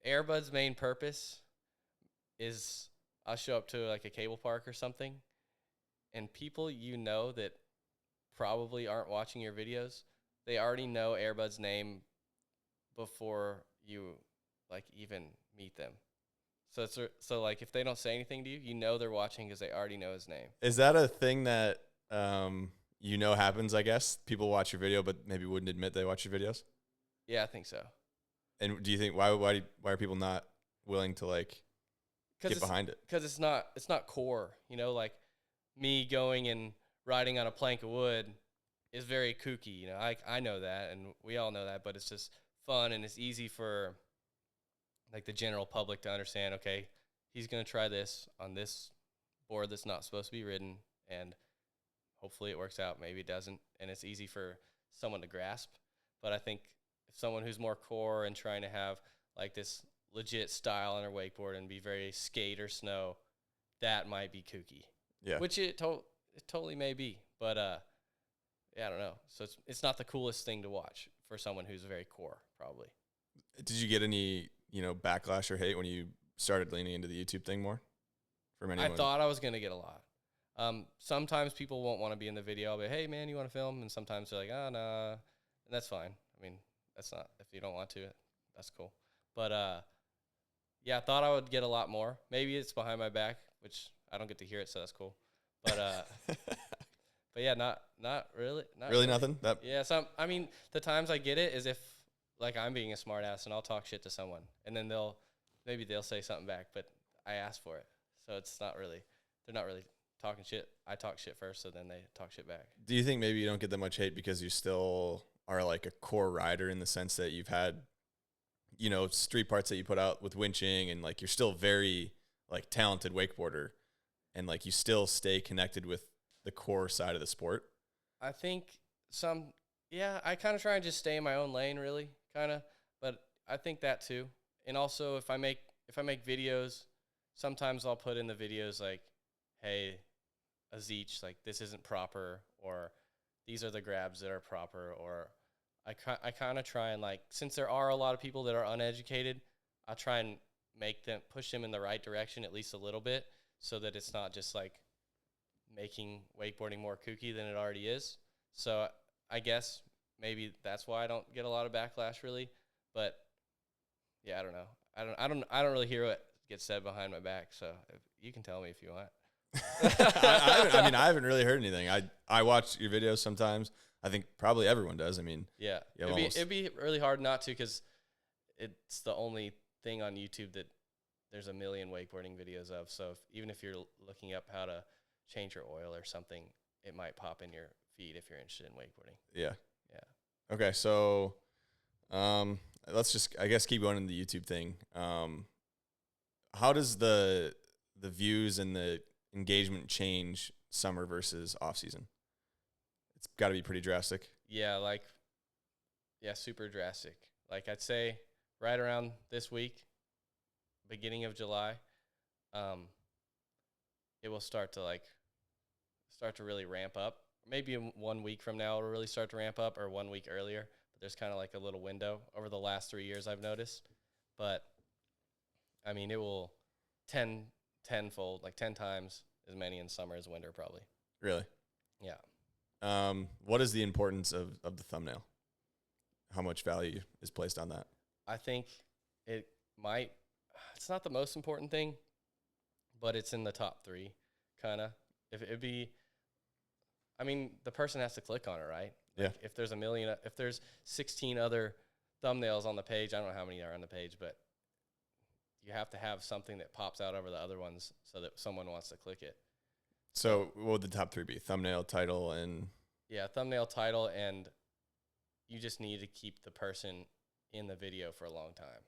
Airbud's main purpose is I'll show up to like a cable park or something, and people that probably aren't watching your videos, they already know Airbud's name before you like even meet them. So like if they don't say anything to you, they're watching because they already know his name. Is that a thing that happens? I guess people watch your video, but maybe wouldn't admit they watch your videos. Yeah, I think so. And do you think why are people not willing to like get behind it? Because it's not core. Like me going and riding on a plank of wood is very kooky. I know that, and we all know that, but it's just fun and it's easy for like the general public to understand. Okay, he's gonna try this on this board that's not supposed to be ridden, and hopefully it works out. Maybe it doesn't, and it's easy for someone to grasp. But I think if someone who's more core and trying to have like this legit style on their wakeboard and be very skate or snow, that might be kooky. Yeah. Which it totally may be. But yeah, I don't know. So it's not the coolest thing to watch for someone who's very core, probably. Did you get any, backlash or hate when you started leaning into the YouTube thing more? From anyone? I thought I was gonna get a lot. Sometimes people won't want to be in the video. I'll be, hey man, you want to film? And sometimes they're like, oh nah, and that's fine. I mean, that's not, if you don't want to, that's cool. But yeah, I thought I would get a lot more. Maybe it's behind my back, which I don't get to hear it, so that's cool. But but yeah, not really. Not really nothing. Yeah, I mean, the times I get it is if like I'm being a smart ass and I'll talk shit to someone, and then they'll say something back, but I asked for it, so it's not really. They're not really talking shit. I talk shit first, so then they talk shit back. Do you think maybe you don't get that much hate because you still are like a core rider in the sense that you've had, street parts that you put out with winching, and like you're still very like talented wakeboarder, and like you still stay connected with the core side of the sport? I think I kind of try and just stay in my own lane, really, kind of. But I think that too. And also, if I make videos, sometimes I'll put in the videos like, hey, a Zeech, like this isn't proper, or these are the grabs that are proper, or I kind of try and like, since there are a lot of people that are uneducated, I try and push them in the right direction at least a little bit, so that it's not just like making wakeboarding more kooky than it already is. So I guess maybe that's why I don't get a lot of backlash really. But yeah, I don't know. I don't really hear what gets said behind my back. So you can tell me if you want. I haven't really heard anything. I watch your videos sometimes. I think probably everyone does. I mean, yeah, it'd be really hard not to, because it's the only thing on YouTube that there's a million wakeboarding videos of. So even if you're looking up how to change your oil or something, it might pop in your feed if you're interested in wakeboarding. Yeah. Yeah. Okay, so let's just, I guess, keep going in the YouTube thing. How does the views and the engagement change summer versus off season? It's got to be pretty drastic. Yeah, super drastic. Like I'd say right around this week, beginning of July, it will start to really ramp up. Maybe in 1 week from now it'll really start to ramp up, or 1 week earlier. But there's kind of like a little window over the last 3 years I've noticed. But I mean, it will tenfold, like 10 times as many in summer as winter probably. Really? Yeah. What is the importance of the thumbnail? How much value is placed on that? I think it's not the most important thing, but it's in the top 3, kind of. If it'd be, I mean, the person has to click on it, right? Yeah. Like if there's 16 other thumbnails on the page, I don't know how many are on the page, but you have to have something that pops out over the other ones so that someone wants to click it. So what would the top 3 be? Thumbnail, title, and Yeah, thumbnail, title, and you just need to keep the person in the video for a long time.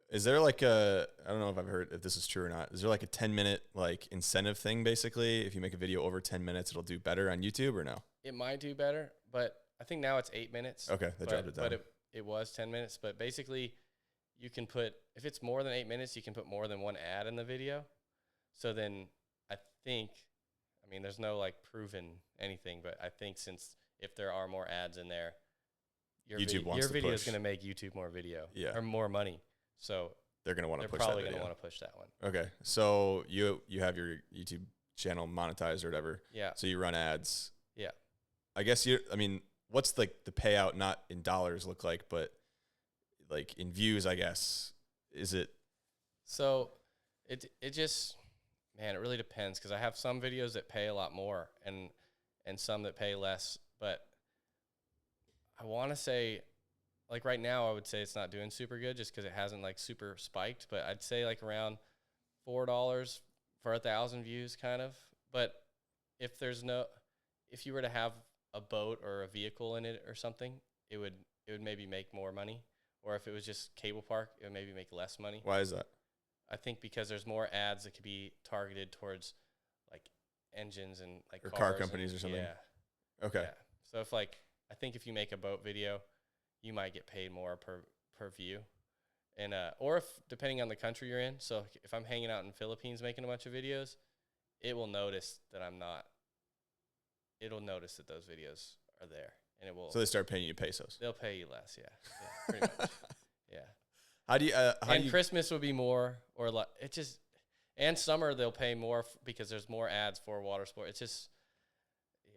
is there like a, I don't know if I've heard if this is true or not. Is there like a 10-minute like incentive thing basically? If you make a video over 10 minutes, it'll do better on YouTube or no? It might do better, but I think now it's 8 minutes. Okay, they dropped it down. But it was 10 minutes. But basically, you can put, if it's more than 8 minutes, you can put more than one ad in the video. So then I think, I mean, there's no like proven anything, but I think since if there are more ads in there, your video is going to make YouTube more video or more money. So they're going to want to push that probably video. going to want to push that one. Okay. So you have your YouTube channel monetized or whatever. Yeah. So you run ads. Yeah. I guess what's like the payout, not in dollars look like, but like in views, I guess, is it? So it just, man, it really depends. 'Cause I have some videos that pay a lot more and some that pay less, but I want to say, like right now, I would say it's not doing super good just because it hasn't like super spiked. But I'd say like around $4 for 1,000 views, kind of. But if you were to have a boat or a vehicle in it or something, it would maybe make more money. Or if it was just cable park, it would maybe make less money. Why is that? I think because there's more ads that could be targeted towards like engines and like or cars car companies or something. Yeah. Okay. Yeah. So I think if you make a boat video, you might get paid more per view. And or if depending on the country you're in. So if I'm hanging out in Philippines making a bunch of videos, it will notice that I'm not. It'll notice that those videos are there, and it will. So they start paying you pesos. They'll pay you less, yeah pretty much, yeah. How do you? Christmas would be more, or like it just, and summer they'll pay more because there's more ads for water sport. It's just,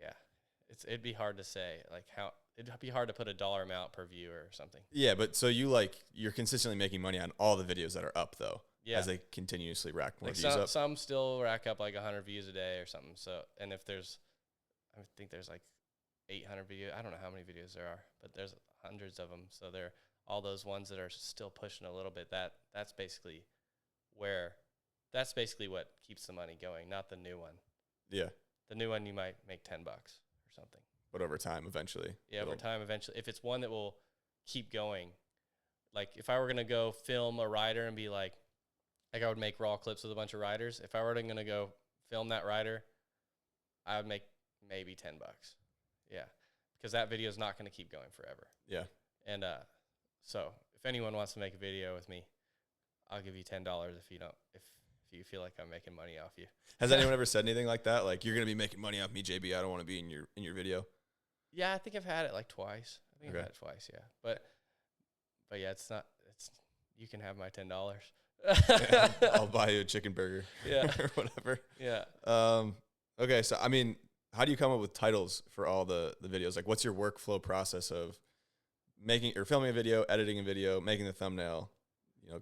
yeah, it'd be hard to say like how it'd be hard to put a dollar amount per view or something. Yeah, but so you're consistently making money on all the videos that are up though. Yeah. As they continuously rack more views up. Some still rack up like 100 views a day or something. So and if I think there's like 800 videos. I don't know how many videos there are, but there's hundreds of them. So they're all those ones that are still pushing a little bit. That's basically what keeps the money going, not the new one. Yeah. The new one you might make $10 or something. But over time, eventually. Yeah, over time, eventually. If it's one that will keep going, like if I were gonna go film a rider and be like I would make raw clips with a bunch of riders. If I were gonna go film that rider, I would make maybe $10. Yeah, because that video is not going to keep going forever. Yeah. And so if anyone wants to make a video with me, I'll give you $10 if you feel like I'm making money off you. Has anyone ever said anything like that? Like, you're going to be making money off me, JB. I don't want to be in your video. Yeah, I think I've had it like twice. I've had it twice. Yeah, but yeah, you can have my $10. Yeah, I'll buy you a chicken burger. Yeah. Or whatever. Yeah. Okay. So, I mean, how do you come up with titles for all the videos? Like, what's your workflow process of making or filming a video, editing a video, making the thumbnail,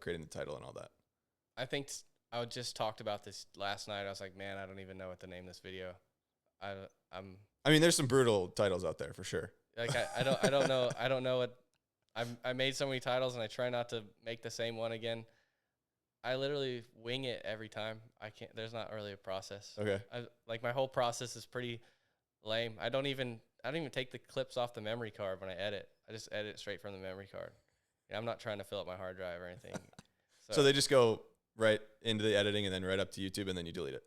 creating the title and all that? I think I just talked about this last night. I was like, man, I don't even know what to name this video. I mean, there's some brutal titles out there for sure. Like I don't know what I made so many titles and I try not to make the same one again. I literally wing it every time. There's not really a process. Okay. Like my whole process is pretty lame. I don't even take the clips off the memory card when I edit. I just edit it straight from the memory card. I'm not trying to fill up my hard drive or anything. So they just go right into the editing and then right up to YouTube and then you delete it.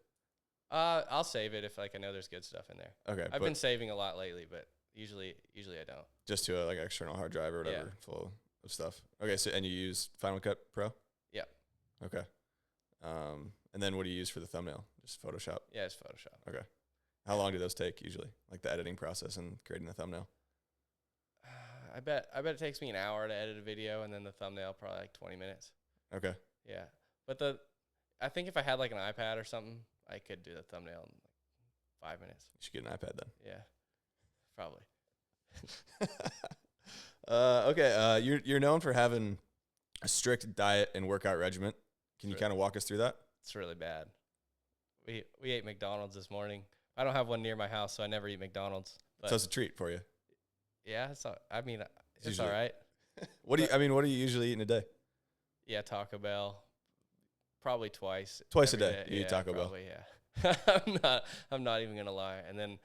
I'll save it if I know there's good stuff in there. Okay. I've been saving a lot lately, but usually I don't. Just to a external hard drive or whatever, full of stuff. Okay. So and you use Final Cut Pro? Yeah. Okay. And then what do you use for the thumbnail? Just Photoshop? Yeah, it's Photoshop. Okay. How long do those take usually? Like the editing process and creating the thumbnail? I bet it takes me an hour to edit a video, and then the thumbnail probably like 20 minutes. Okay. Yeah, but I think if I had like an iPad or something, I could do the thumbnail in like 5 minutes. You should get an iPad then. Yeah, probably. Okay. You're known for having a strict diet and workout regimen. Can you kind of walk us through that? It's really bad. We ate McDonald's this morning. I don't have one near my house, so I never eat McDonald's. So it's a treat for you. Yeah, it's all Usually. right. What do you usually eat in a day? Yeah, Taco Bell. Probably twice. Twice a day. Day. You eat Taco Bell. Yeah. I'm not even gonna lie. And then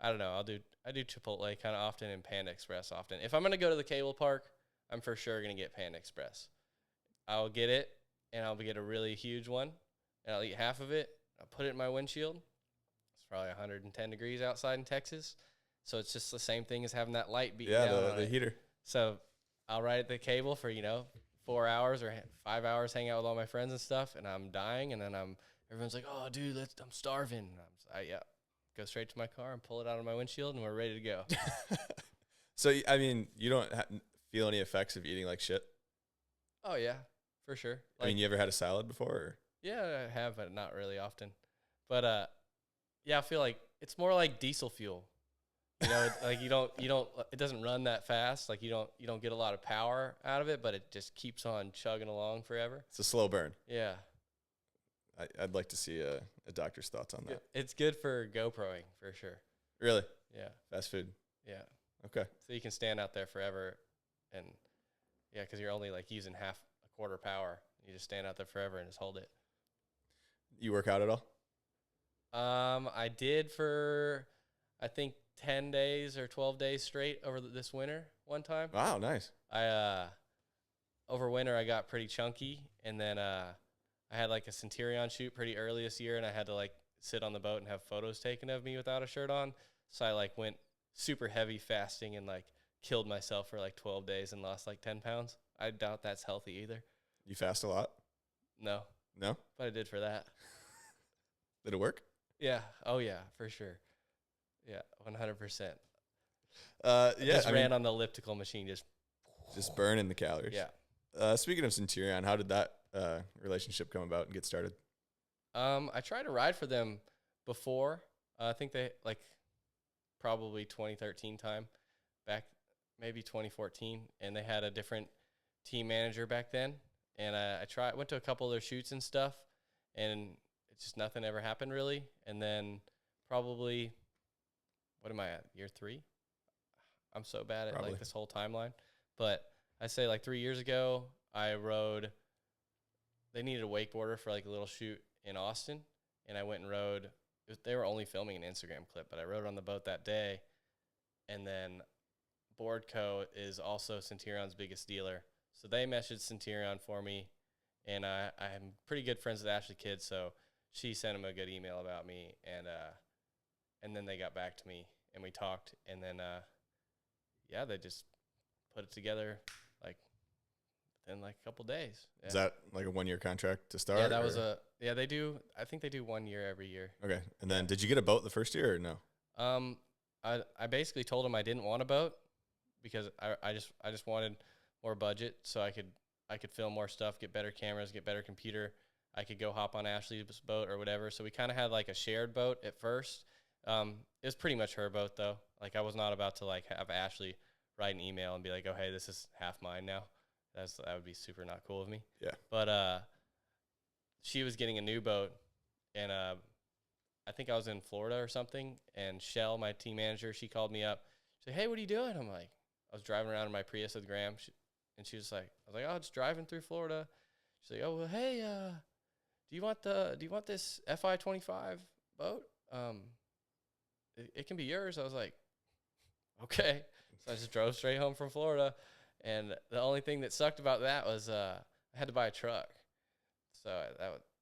I don't know. I do Chipotle kind of often and Panda Express often. If I'm gonna go to the cable park, I'm for sure gonna get Panda Express. I'll get it, and I'll get a really huge one, and I'll eat half of it. I'll put it in my windshield. It's probably 110 degrees outside in Texas, so it's just the same thing as having that light beating down on the it. heater. So I'll ride at the cable for 4 hours or 5 hours, hang out with all my friends and stuff, and I'm dying, and then everyone's like, "Oh, dude, I'm starving." And I'm like, yeah, go straight to my car and pull it out of my windshield, and we're ready to go. So I mean, you don't feel any effects of eating like shit? Oh yeah, for sure. I mean, you ever had a salad before? Or? Yeah, I have, but not really often. But yeah, I feel like it's more like diesel fuel. Like you don't it doesn't run that fast. Like you don't get a lot of power out of it, but it just keeps on chugging along forever. It's a slow burn. Yeah. I'd like to see a doctor's thoughts on that. It's good for GoProing for sure. Really? Yeah. Fast food. Yeah. Okay. So you can stand out there forever, and yeah, because you're only like using a quarter power. You just stand out there forever and just hold it. You work out at all? I did for I think 10 days or 12 days straight over this winter one time. Wow, nice. Over winter I got pretty chunky, and then I had like a Centurion shoot pretty early this year, and I had to like sit on the boat and have photos taken of me without a shirt on. So I like went super heavy fasting and like killed myself for like 12 days and lost like 10 pounds. I doubt that's healthy either. You fast a lot? No. No? But I did for that. Did it work? Yeah. Oh yeah, for sure. Yeah, 100%. Yeah. Ran on the elliptical machine, just burning the calories. Yeah. Speaking of Centurion, how did that relationship come about and get started? I tried to ride for them before. I think they probably 2013 time, back maybe 2014, and they had a different team manager back then. And I went to a couple of their shoots and stuff, and it's just nothing ever happened really. And then probably, what am I at, year 3? I'm so bad at like this whole timeline. But I say like 3 years ago, I rode, they needed a wakeboarder for like a little shoot in Austin, and I went and rode. They were only filming an Instagram clip, but I rode on the boat that day. And then Boardco is also Centurion's biggest dealer. So they messaged Centurion for me, and I'm pretty good friends with Ashley Kidd, so she sent him a good email about me, and then they got back to me, and we talked, and then, yeah, they just put it together, like, within, like, a couple days. Yeah. Is that, like, a 1-year contract to start? Yeah, that was they do, I think they do 1 year every year. Okay, and then did you get a boat the first year or no? I basically told him I didn't want a boat because I just wanted more budget so I could film more stuff, get better cameras, get better computer. I could go hop on Ashley's boat or whatever. So we kind of had like a shared boat at first. It was pretty much her boat though. Like I was not about to like have Ashley write an email and be like, "Oh, hey, this is half mine now." That would be super not cool of me. Yeah. But she was getting a new boat, and I think I was in Florida or something, and Shell, my team manager, she called me up. She said, "Hey, what are you doing?" I'm like, I was driving around in my Prius with Graham, and she was like, I was like, "Oh, just driving through Florida." She's like, "Oh, well, hey, do you want this FI-25 boat? It can be yours." I was like, "Okay." So I just drove straight home from Florida, and the only thing that sucked about that was I had to buy a truck. So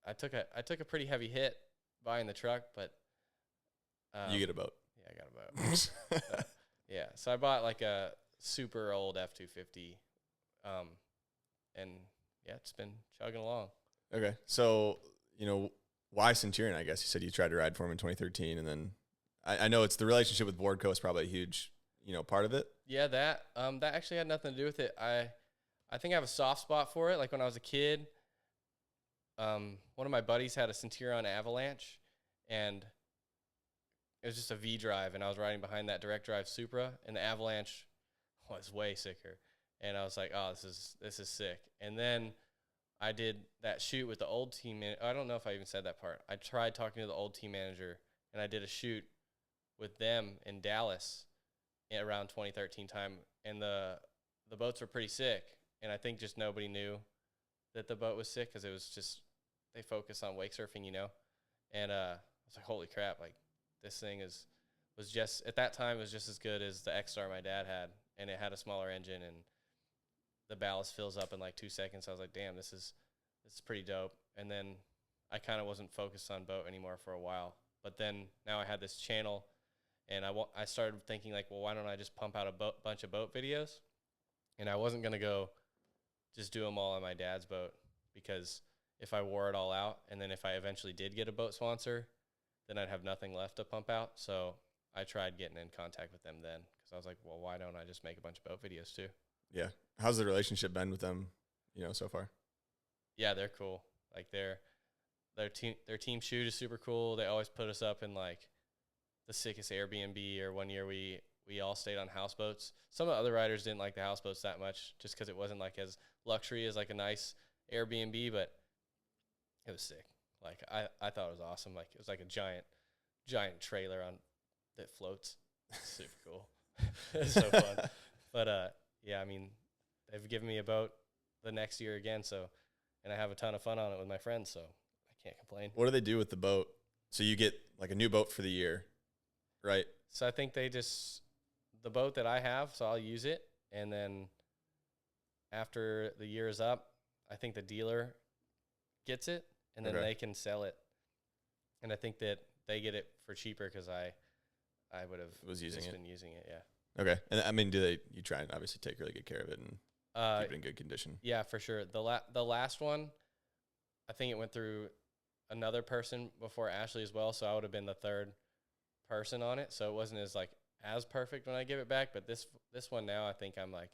I took a pretty heavy hit buying the truck, but you get a boat. Yeah, I got a boat. So, yeah, so I bought like a super old F-250, and yeah, it's been chugging along. Okay, so why Centurion? I guess you said you tried to ride for him in 2013, and then I know it's the relationship with Boardco is probably a huge part of it. Yeah, that actually had nothing to do with it. I think I have a soft spot for it. Like when I was a kid, one of my buddies had a Centurion Avalanche, and it was just a V drive, and I was riding behind that direct drive Supra, and the Avalanche was way sicker. And I was like, "Oh, this is sick." And then I did that shoot with the old team. I don't know if I even said that part. I tried talking to the old team manager, and I did a shoot with them in Dallas around 2013 time, and the boats were pretty sick. And I think just nobody knew that the boat was sick because it was just they focus on wake surfing, And I was like, holy crap, like this thing was just, at that time, it was just as good as the X-Star my dad had, and it had a smaller engine, and the ballast fills up in like 2 seconds. I was like, damn, this is pretty dope. And then I kind of wasn't focused on boat anymore for a while. But then now I had this channel, and I started thinking like, well, why don't I just pump out a bunch of boat videos? And I wasn't going to go just do them all on my dad's boat, because if I wore it all out, and then if I eventually did get a boat sponsor, then I'd have nothing left to pump out. So I tried getting in contact with them then, because I was like, well, why don't I just make a bunch of boat videos too? Yeah. How's the relationship been with them, so far? Yeah, they're cool. Like their team shoot is super cool. They always put us up in like the sickest Airbnb, or one year we all stayed on houseboats. Some of the other riders didn't like the houseboats that much, just because it wasn't like as luxury as like a nice Airbnb, but it was sick. Like I thought it was awesome. Like it was like a giant trailer that floats. Super cool. It's so fun. But yeah, I mean, they've given me a boat the next year again, and I have a ton of fun on it with my friends, so I can't complain. What do they do with the boat? So you get like a new boat for the year, right? So I think the boat that I have, so I'll use it, and then after the year is up, I think the dealer gets it, and then they can sell it. And I think that they get it for cheaper, because I would have been using it, yeah. Okay. And I mean, you try and obviously take really good care of it and keep it in good condition? Yeah, for sure. The last one, I think it went through another person before Ashley as well, so I would have been the third person on it. So it wasn't as perfect when I give it back. But this one now, I think I'm like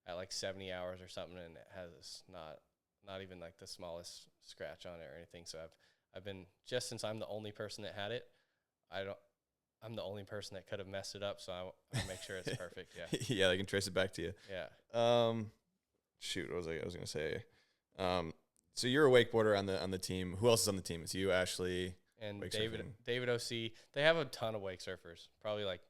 at like 70 hours or something, and it has not even like the smallest scratch on it or anything. So I've been, just since I'm the only person that had it, I'm the only person that could have messed it up, so I make sure it's perfect. Yeah. Yeah, they can trace it back to you. Yeah. Shoot, what was I was gonna say? So you're a wakeboarder on the team. Who else is on the team? It's you, Ashley, and wake David OC. They have a ton of wake surfers, probably like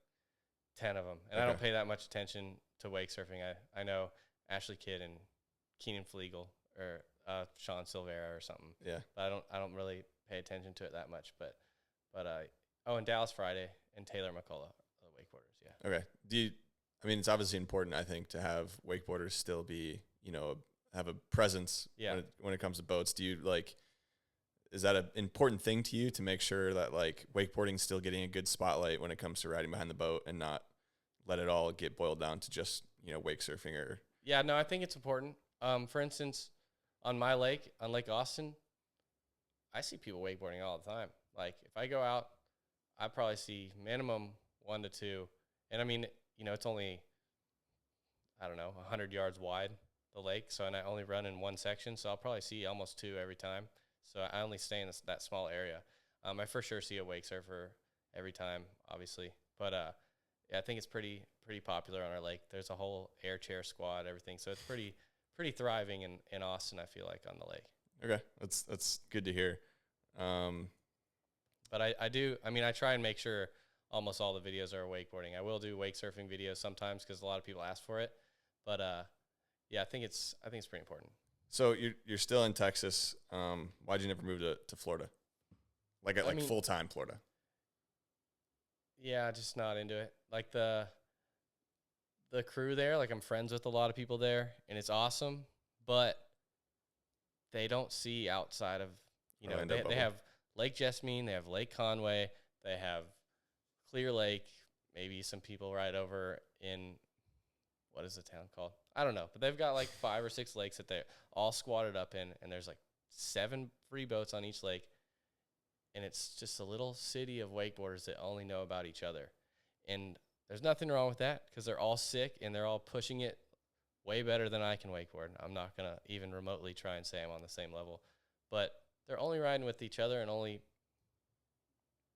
10 of them, and I don't pay that much attention to wake surfing. I know Ashley Kidd and Keenan Flegel, or Sean Silvera or something. Yeah. But I don't really pay attention to it that much. But and Dallas Friday and Taylor McCullough are the wakeboarders. Yeah. Okay. I mean, it's obviously important, I think, to have wakeboarders still be, have a presence when it comes to boats. Do you is that an important thing to you, to make sure that like wakeboarding's still getting a good spotlight when it comes to riding behind the boat, and not let it all get boiled down to just, wake surfing? Or yeah, no, I think it's important. For instance, on my lake, on Lake Austin, I see people wakeboarding all the time. Like if I go out, I probably see minimum 1 to 2. And I mean, it's only, I don't know, 100 yards wide, the lake. So, and I only run in one section. So I'll probably see almost 2 every time. So I only stay in that small area. I for sure see a wake surfer every time, obviously. But yeah, I think it's pretty popular on our lake. There's a whole air chair squad, everything. So it's pretty thriving in Austin, I feel like, on the lake. Okay. That's good to hear. But I try and make sure almost all the videos are wakeboarding. I will do wake surfing videos sometimes, because a lot of people ask for it. But yeah, I think it's pretty important. So you're still in Texas. Why'd you never move to Florida? Like full time Florida? Yeah, just not into it. Like the crew there, like I'm friends with a lot of people there, and it's awesome. But they don't see outside of they have Lake Jessamine, they have Lake Conway, they have Clear Lake. Maybe some people ride over in, what is the town called? I don't know. But they've got like 5 or 6 lakes that they're all squatted up in, and there's like 7 free boats on each lake. And it's just a little city of wakeboarders that only know about each other. And there's nothing wrong with that, because they're all sick and they're all pushing it way better than I can wakeboard. I'm not going to even remotely try and say I'm on the same level. But they're only riding with each other and only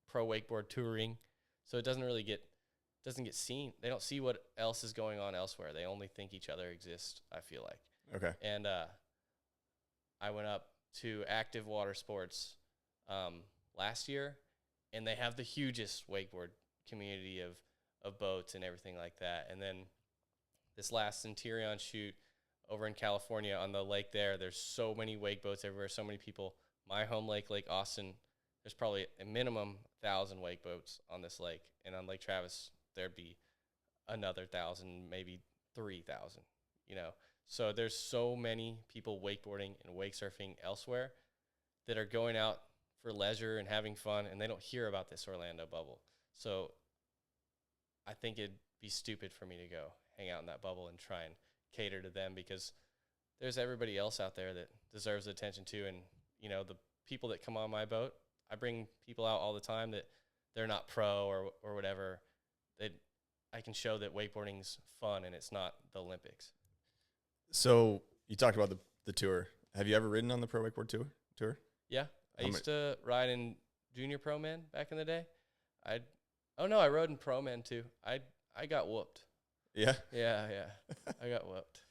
pro wakeboard touring. So it doesn't get seen. They don't see what else is going on elsewhere. They only think each other exists, I feel like. Okay. And I went up to Active Water Sports last year, and they have the hugest wakeboard community of boats and everything like that. And then this last Centurion shoot over in California on the lake there's so many wake boats everywhere, so many people. My home lake, Lake Austin, there's probably a minimum 1,000 wake boats on this lake, and on Lake Travis there'd be another 1,000, maybe 3,000. You know, so there's so many people wakeboarding and wake surfing elsewhere that are going out for leisure and having fun, and they don't hear about this Orlando bubble. So I think it'd be stupid for me to go hang out in that bubble and try and cater to them, because there's everybody else out there that deserves attention too. And, you know, the people that come on my boat, I bring people out all the time that they're not pro or whatever. I can show that wakeboarding's fun and it's not the Olympics. So you talked about the tour. Have you ever ridden on the Pro Wakeboard tour? Yeah. I used to ride in Junior Pro Man back in the day. I rode in Pro Man too. I got whooped. Yeah? Yeah. I got whooped.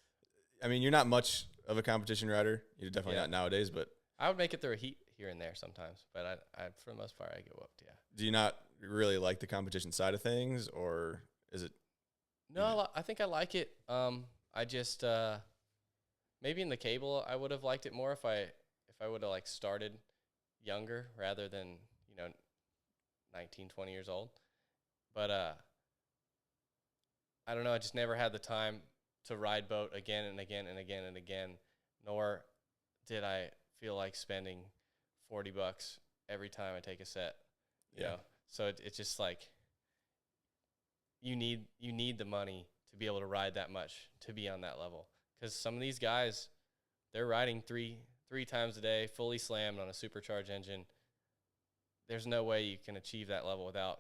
I mean, you're not much of a competition rider. You're definitely not nowadays, but I would make it through a heat here and there sometimes, but I for the most part, I get whooped, yeah. do you not really like the competition side of things, or is it? No, I think I like it. I just maybe in the cable I would have liked it more if I would have like started younger rather than 19, 20 years old. But I don't know. I just never had the time to ride boat again and again and again and again. Nor did I feel like spending $40 every time I take a set. You know? So it's just like you need the money to be able to ride that much to be on that level. Because some of these guys, they're riding three times a day, fully slammed on a supercharged engine. There's no way you can achieve that level without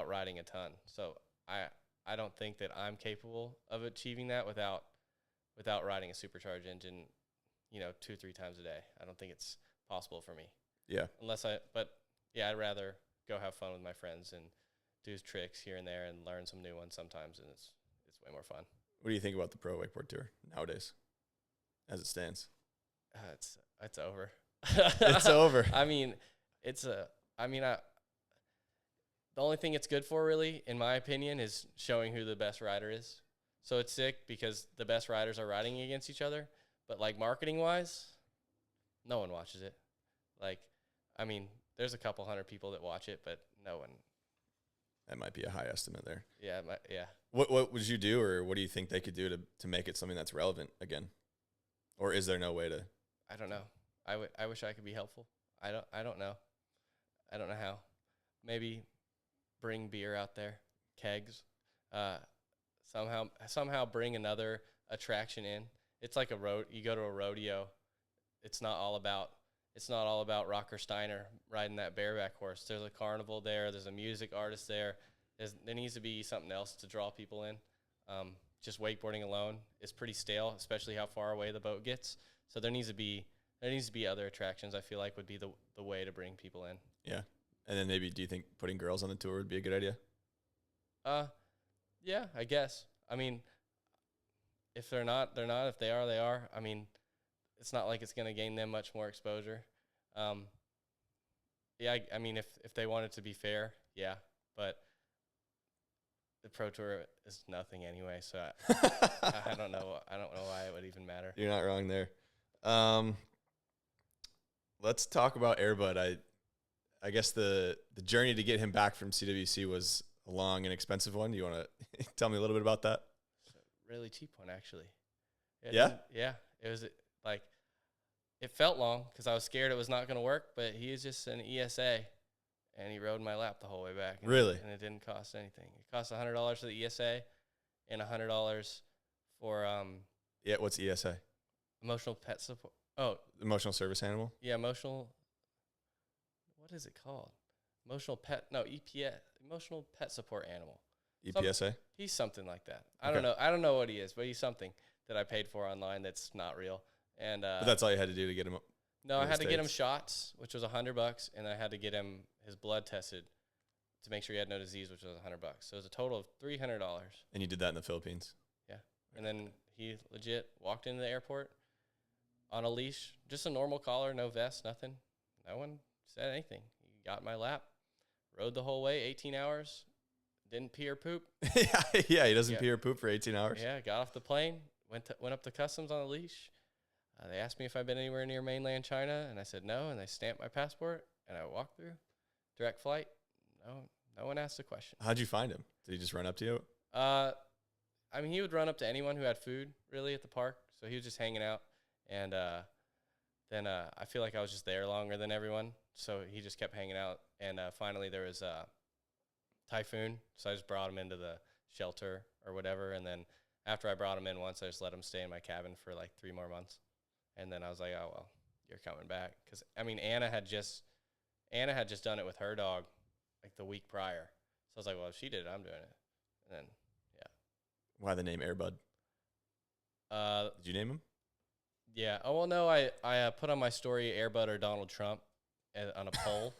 riding a ton. So I don't think that I'm capable of achieving that without riding a supercharged engine, 2-3 times a day. I don't think it's possible for me. Yeah. I'd rather go have fun with my friends and do tricks here and there and learn some new ones sometimes, and it's way more fun. What do you think about the Pro Wakeboard Tour nowadays, as it stands? It's over. It's over. The only thing it's good for, really, in my opinion, is showing who the best rider is. So it's sick because the best riders are riding against each other. But, like, marketing-wise, no one watches it. There's a couple hundred people that watch it, but no one. That might be a high estimate there. Yeah, yeah. What would you do, or what do you think they could do to make it something that's relevant again? Or is there no way to? I don't know. I wish I could be helpful. I don't know. I don't know how. Maybe bring beer out there, kegs. Somehow bring another attraction in. It's like you go to a rodeo. It's not all about Rocker Steiner riding that bareback horse. There's a carnival there. There's a music artist there. There needs to be something else to draw people in. Just wakeboarding alone is pretty stale, especially how far away the boat gets. So there needs to be other attractions. I feel like would be the way to bring people in. Yeah, and then maybe do you think putting girls on the tour would be a good idea? Yeah, I guess. If they're not, they're not. If they are, they are. It's not like it's going to gain them much more exposure. If they want it to be fair, yeah. But the Pro Tour is nothing anyway, so I don't know. I don't know why it would even matter. You're not wrong there. Let's talk about Airbud. I guess the journey to get him back from CWC was a long and expensive one. Do you want to tell me a little bit about that? It's a really cheap one, actually. Yeah? Yeah. It was it felt long because I was scared it was not going to work, but he is just an ESA, and he rode my lap the whole way back. Really? And it didn't cost anything. It cost $100 for the ESA and $100 for what's ESA? Emotional pet support. Oh, emotional service animal? Yeah, emotional. What is it called? EPS. Emotional pet support animal. EPSA? He's something like that. I don't know. I don't know what he is, but he's something that I paid for online that's not real. And but that's all you had to do to get him up? No, I had to get him shots, which was $100, and I had to get him his blood tested to make sure he had no disease, which was $100. So it was a total of $300. And you did that in the Philippines? Yeah. And then he legit walked into the airport on a leash, just a normal collar, no vest, nothing. No one said anything. He got in my lap, rode the whole way, 18 hours, didn't pee or poop. Yeah, he doesn't pee or poop for 18 hours. Yeah, got off the plane, went up to customs on a leash. They asked me if I'd been anywhere near mainland China, and I said no, and they stamped my passport, and I walked through. Direct flight. No one asked a question. How'd you find him? Did he just run up to you? I mean, he would run up to anyone who had food, really, at the park. So he was just hanging out. And then I feel like I was just there longer than everyone. So he just kept hanging out. And finally there was a typhoon. So I just brought him into the shelter or whatever. And then after I brought him in once, I just let him stay in my cabin for like 3 more months. And then I was like, oh, well, you're coming back. Because, I mean, Anna had just done it with her dog like the week prior. So I was like, well, if she did it, I'm doing it. And then, yeah. Why the name Airbud? Did you name him? Yeah. Oh, well, no, I put on my story Airbud or Donald Trump on a poll,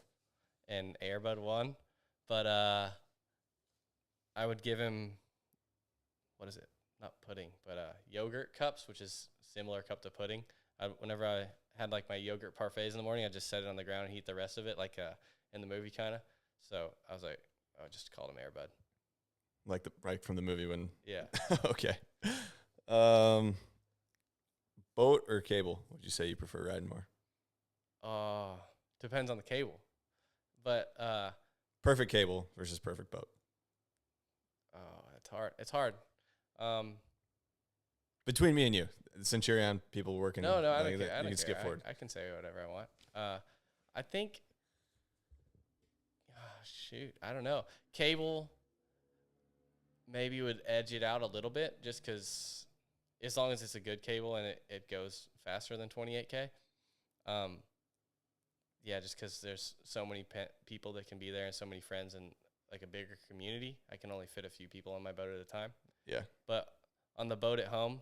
and Airbud won. But I would give him, what is it? Not pudding, but yogurt cups, which is similar cup to pudding. Whenever I had like my yogurt parfaits in the morning, I just set it on the ground and eat the rest of it, like in the movie kind of. So I was like, I just called him Airbud. Like from the movie when. Yeah. Okay. Boat or cable? Would you say you prefer riding more? Depends on the cable, but Perfect cable versus perfect boat. oh, it's hard. Between me and you, since you're on people working. No, I don't care. you I don't can skip care. forward. I can say whatever I want. I think, shoot, I don't know. Cable maybe would edge it out a little bit just because as long as it's a good cable and it goes faster than 28K. Yeah, just because there's so many people that can be there and so many friends and like a bigger community. I can only fit a few people on my boat at a time. Yeah. But on the boat at home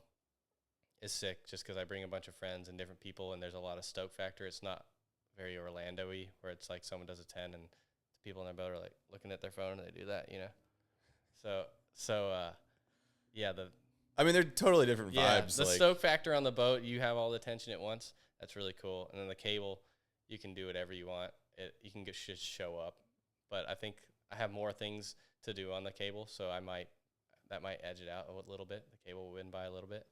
is sick just because I bring a bunch of friends and different people and there's a lot of stoke factor. It's not very Orlando-y where it's like someone does a 10 and the people on their boat are like looking at their phone and they do that, you know? So yeah, I mean, they're totally different vibes. The stoke factor on the boat, you have all the tension at once. That's really cool. And then the cable, you can do whatever you want. You can just show up. But I think I have more things to do on the cable, so that might edge it out a little bit. The cable will win by a little bit.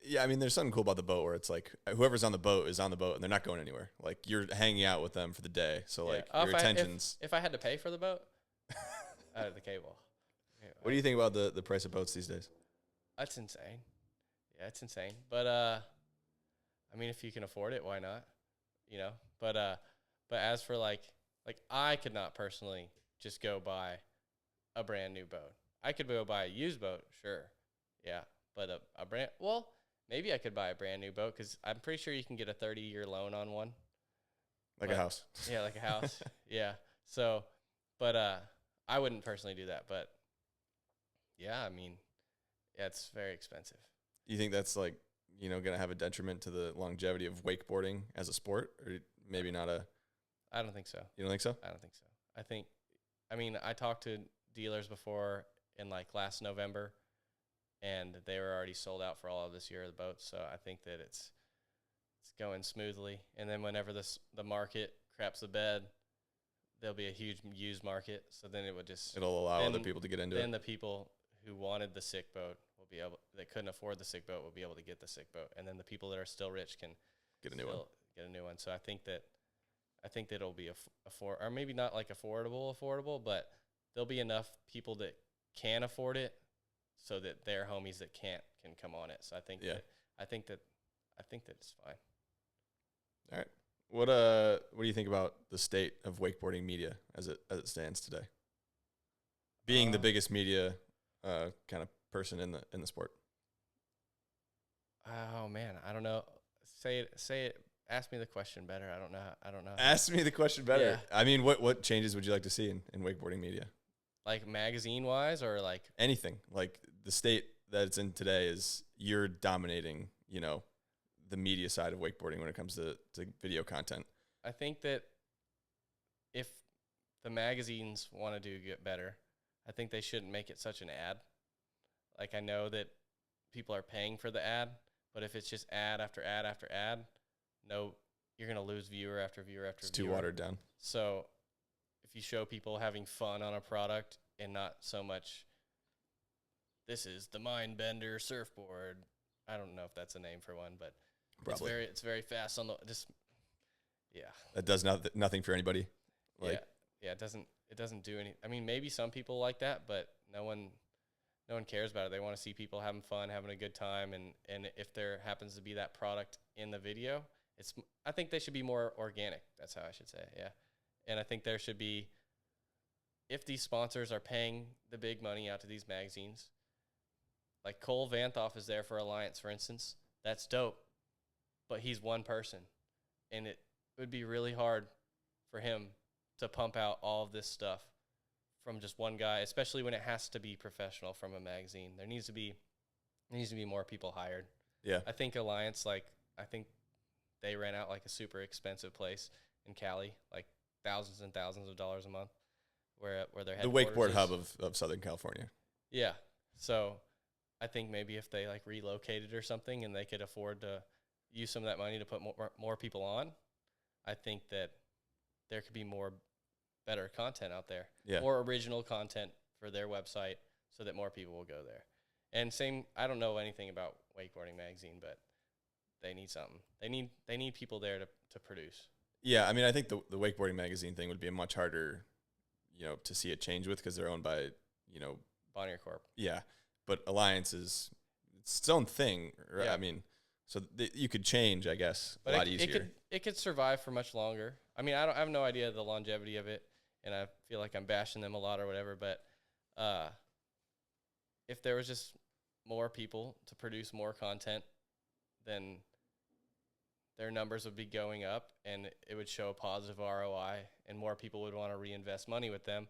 Yeah, I mean, there's something cool about the boat where it's like whoever's on the boat is on the boat and they're not going anywhere. Like you're hanging out with them for the day, so like your attention's. If I had to pay for the boat, the cable. What do you think about the price of boats these days? That's insane. Yeah, it's insane. But I mean, if you can afford it, why not? You know. But as for like I could not personally just go buy a brand new boat. I could go buy a used boat, sure. Yeah, but a brand, well, maybe I could buy a brand new boat because I'm pretty sure you can get a 30-year loan on one. Like a house. Yeah, like a house. Yeah. So, but I wouldn't personally do that. But yeah, I mean, yeah, it's very expensive. You think that's like, going to have a detriment to the longevity of wakeboarding as a sport, or maybe not I don't think so. You don't think so? I don't think so. I mean, I talked to dealers before in like last November, and they were already sold out for all of this year of the boats. So I think that it's going smoothly. And then whenever the market craps the bed, there'll be a huge used market. So then it'll allow other people to get into it. Then the people who wanted the sick boat that couldn't afford the sick boat will be able to get the sick boat. And then the people that are still rich can get a new one. So I think that it'll be or maybe not like affordable, but there'll be enough people that can afford it so that their homies that can't can come on it. So I think that it's fine. All right. What do you think about the state of wakeboarding media as it stands today? Being the biggest media kind of person in the sport. Oh man, I don't know. Say it. Ask me the question better. I don't know. Ask me the question better. Yeah. I mean, what changes would you like to see in wakeboarding media? Like magazine wise, or like anything? Like the state that it's in today is you're dominating, the media side of wakeboarding when it comes to video content. I think that if the magazines want to get better, I think they shouldn't make it such an ad. Like I know that people are paying for the ad, but if it's just ad after ad after ad, no, you're going to lose viewer after viewer after viewer. It's too watered down. So if you show people having fun on a product and not so much, this is the Mind Bender surfboard. I don't know if that's a name for one, but probably. it's very fast on Yeah. that does nothing for anybody. Like, yeah, it doesn't do any. I mean, maybe some people like that, but no one cares about it. They want to see people having fun, having a good time, and if there happens to be that product in the video, I think they should be more organic. That's how I should say it, yeah. And I think there should be, if these sponsors are paying the big money out to these magazines, like Cole Vanthoff is there for Alliance, for instance. That's dope, but he's one person, and it would be really hard for him to pump out all of this stuff from just one guy, especially when it has to be professional from a magazine. There needs to be more people hired. Yeah. I think Alliance, I think they rent out like a super expensive place in Cali, like thousands and thousands of dollars a month, where their the headquarters wakeboard is. hub of Southern California. Yeah. So I think maybe if they like relocated or something and they could afford to use some of that money to put more people on, I think that there could be more better content out there, more original content for their website so that more people will go there. And same, I don't know anything about Wakeboarding magazine, but they need something. They need people there to produce. Yeah, I mean, I think the wakeboarding magazine thing would be a much harder, to see it change with, because they're owned by, Bonnier Corp. Yeah, but Alliance is its own thing, right? Yeah. I mean, so you could change, I guess, but a lot easier. It could survive for much longer. I mean, I have no idea the longevity of it, and I feel like I'm bashing them a lot or whatever, but if there was just more people to produce more content, then their numbers would be going up, and it would show a positive ROI, and more people would want to reinvest money with them,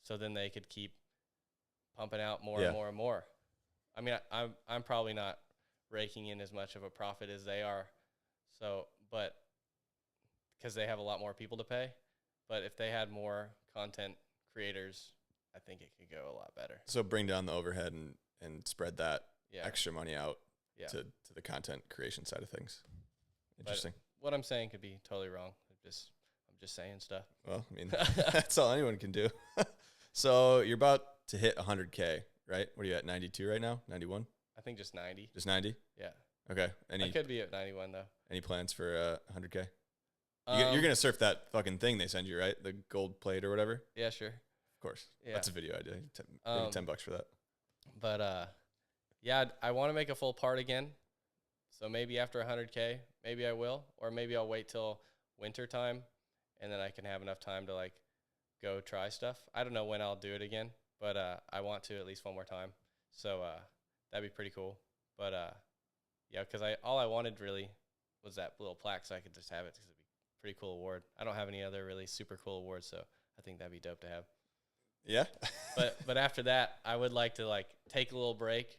so then they could keep pumping out more and more and more. I mean, I'm probably not raking in as much of a profit as they are, but because they have a lot more people to pay. But if they had more content creators, I think it could go a lot better. So bring down the overhead and spread that extra money out to the content creation side of things. Interesting. But what I'm saying could be totally wrong. I'm just saying stuff. Well, I mean, that's all anyone can do. So you're about to hit 100K, right? What are you at, 92 right now? 91? I think just 90. Just 90? Yeah. Okay. I could be at 91, though. Any plans for 100K? You're going to surf that fucking thing they send you, right? The gold plate or whatever? Yeah, sure. Of course. Yeah. That's a video idea. Maybe $10 for that. But, yeah, I want to make a full part again. So maybe after 100K, maybe I will. Or maybe I'll wait till winter time, and then I can have enough time to, go try stuff. I don't know when I'll do it again, but I want to at least one more time. So that'd be pretty cool. But, yeah, because all I wanted really was that little plaque so I could just have it, because it'd be a pretty cool award. I don't have any other really super cool awards, so I think that'd be dope to have. Yeah. but after that, I would like to take a little break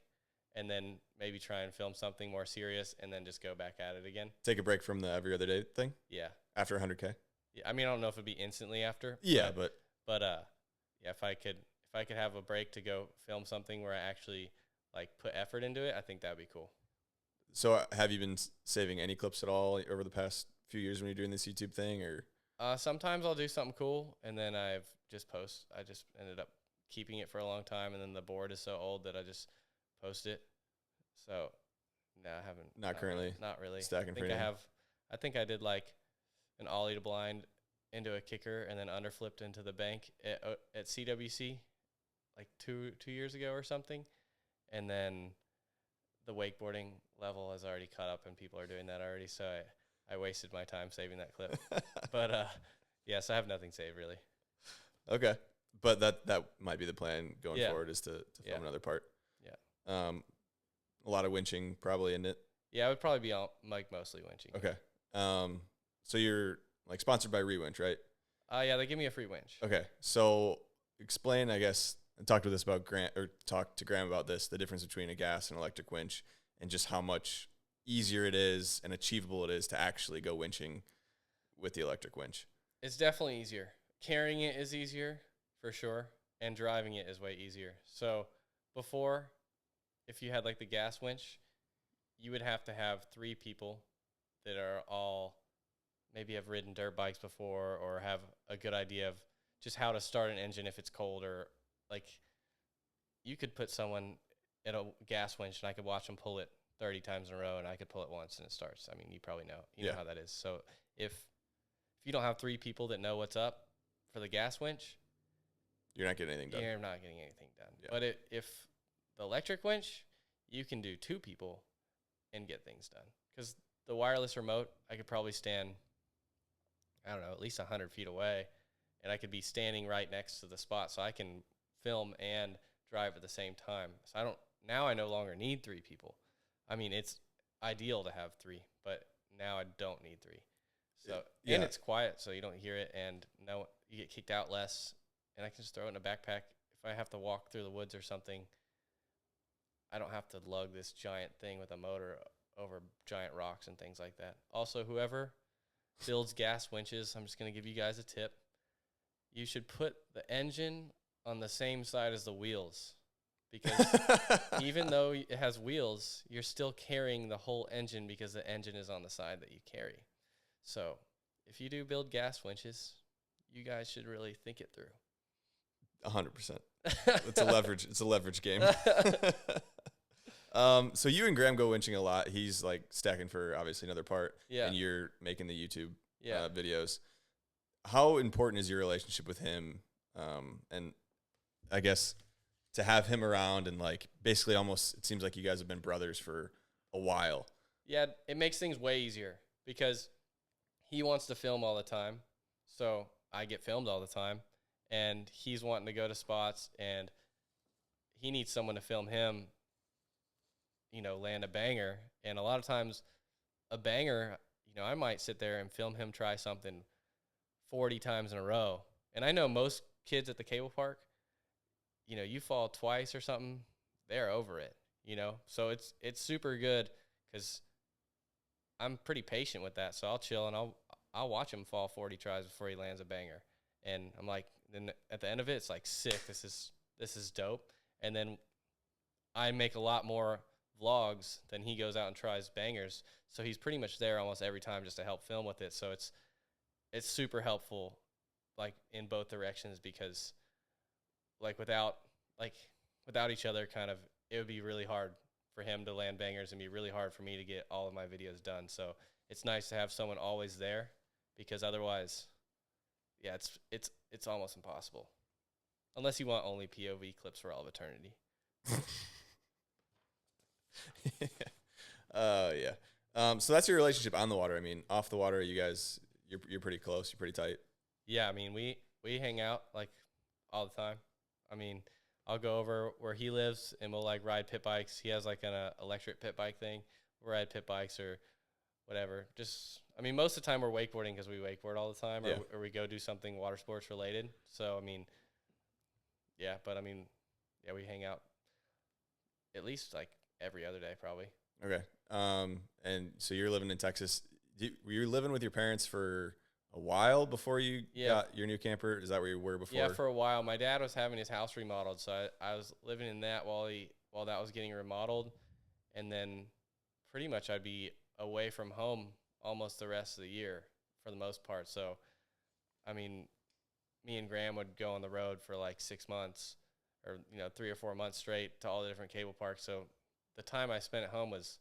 and then maybe try and film something more serious and then just go back at it again. Take a break from the every other day thing? Yeah. After 100K? Yeah. I mean, I don't know if it'd be instantly after. Yeah, but yeah, if I could have a break to go film something where I actually put effort into it, I think that'd be cool. So have you been saving any clips at all over the past few years when you're doing this YouTube thing, or? Sometimes I'll do something cool, and then I just ended up keeping it for a long time, and then the board is so old that I just post it. So, no, I haven't. Not currently. Not really. Stacking for I think I did an ollie to blind into a kicker and then underflipped into the bank at CWC 2 years ago or something, and then the wakeboarding level has already caught up and people are doing that already, so I wasted my time saving that clip. But yes, I have nothing saved really. Okay, but that might be the plan going forward, is to film another part. Yeah. A lot of winching probably in it. Yeah, it would probably be mostly winching. Okay. So you're sponsored by Rewinch, right? Yeah, they give me a free winch. Okay, so explain, I guess, and talk to Graham about this, the difference between a gas and electric winch, and just how much easier it is and achievable it is to actually go winching with the electric winch. It's definitely easier. Carrying it is easier, for sure, and driving it is way easier. So before, if you had the gas winch, you would have to have 3 people that are all maybe have ridden dirt bikes before or have a good idea of just how to start an engine if it's cold, or you could put someone at a gas winch and I could watch them pull it 30 times in a row and I could pull it once and it starts. I mean, you probably know. You know how that is. So if if you don't have 3 people that know what's up for the gas winch, You're not getting anything done. you're not getting anything done. Yeah. But if the electric winch, you can do 2 people and get things done. Because the wireless remote, I could probably stand, I don't know, at least 100 feet away, and I could be standing right next to the spot, so I can film and drive at the same time. So now I no longer need 3 people. I mean, it's ideal to have 3, but now I don't need 3. So Yeah. and it's quiet, so you don't hear it, and no, you get kicked out less. And I can just throw it in a backpack. If I have to walk through the woods or something, I don't have to lug this giant thing with a motor over giant rocks and things like that. Also, whoever builds gas winches, I'm just going to give you guys a tip. You should put the engine on the same side as the wheels, because even though it has wheels, you're still carrying the whole engine because the engine is on the side that you carry. So if you do build gas winches, you guys should really think it through. 100%. It's a leverage game. So you and Graham go winching a lot. He's like stacking for obviously another part. Yeah. And you're making the YouTube Yeah. videos. How important is your relationship with him? And I guess to have him around and like basically almost, it seems like you guys have been brothers for a while. Yeah, it makes things way easier because he wants to film all the time. So I get filmed all the time. And he's wanting to go to spots, and he needs someone to film him, land a banger. And a lot of times a banger, I might sit there and film him try something 40 times in a row. And I know most kids at the cable park, you fall twice or something, they're over it, So it's super good because I'm pretty patient with that. So I'll chill and I'll watch him fall 40 tries before he lands a banger. And I'm like, then at the end of it, it's like, sick. This is dope. And then I make a lot more vlogs than he goes out and tries bangers. So he's pretty much there almost every time just to help film with it. So it's super helpful, like in both directions, because like without each other, kind of, it would be really hard for him to land bangers and be really hard for me to get all of my videos done. So it's nice to have someone always there, because otherwise, yeah, it's almost impossible. Unless you want only POV clips for all of eternity. Yeah. So that's your relationship on the water. I mean, off the water, you guys, you're pretty close. You're pretty tight. Yeah, I mean, we hang out like all the time. I mean, I'll go over where he lives and we'll like ride pit bikes. He has like an electric pit bike thing. We'll ride pit bikes or whatever. I mean, most of the time we're wakeboarding because we wakeboard all the time, Yeah. or we go do something water sports related. So, I mean, yeah, but I mean, yeah, we hang out at least like every other day probably. Okay. And so you're living in Texas. Were you living with your parents for a while before you got your new camper? Is that where you were before? Yeah, for a while. My dad was having his house remodeled, so I was living in that while that was getting remodeled, and then pretty much I'd be away from home almost the rest of the year for the most part. So, I mean, me and Graham would go on the road for like 6 months or 3 or 4 months straight to all the different cable parks. So the time I spent at home was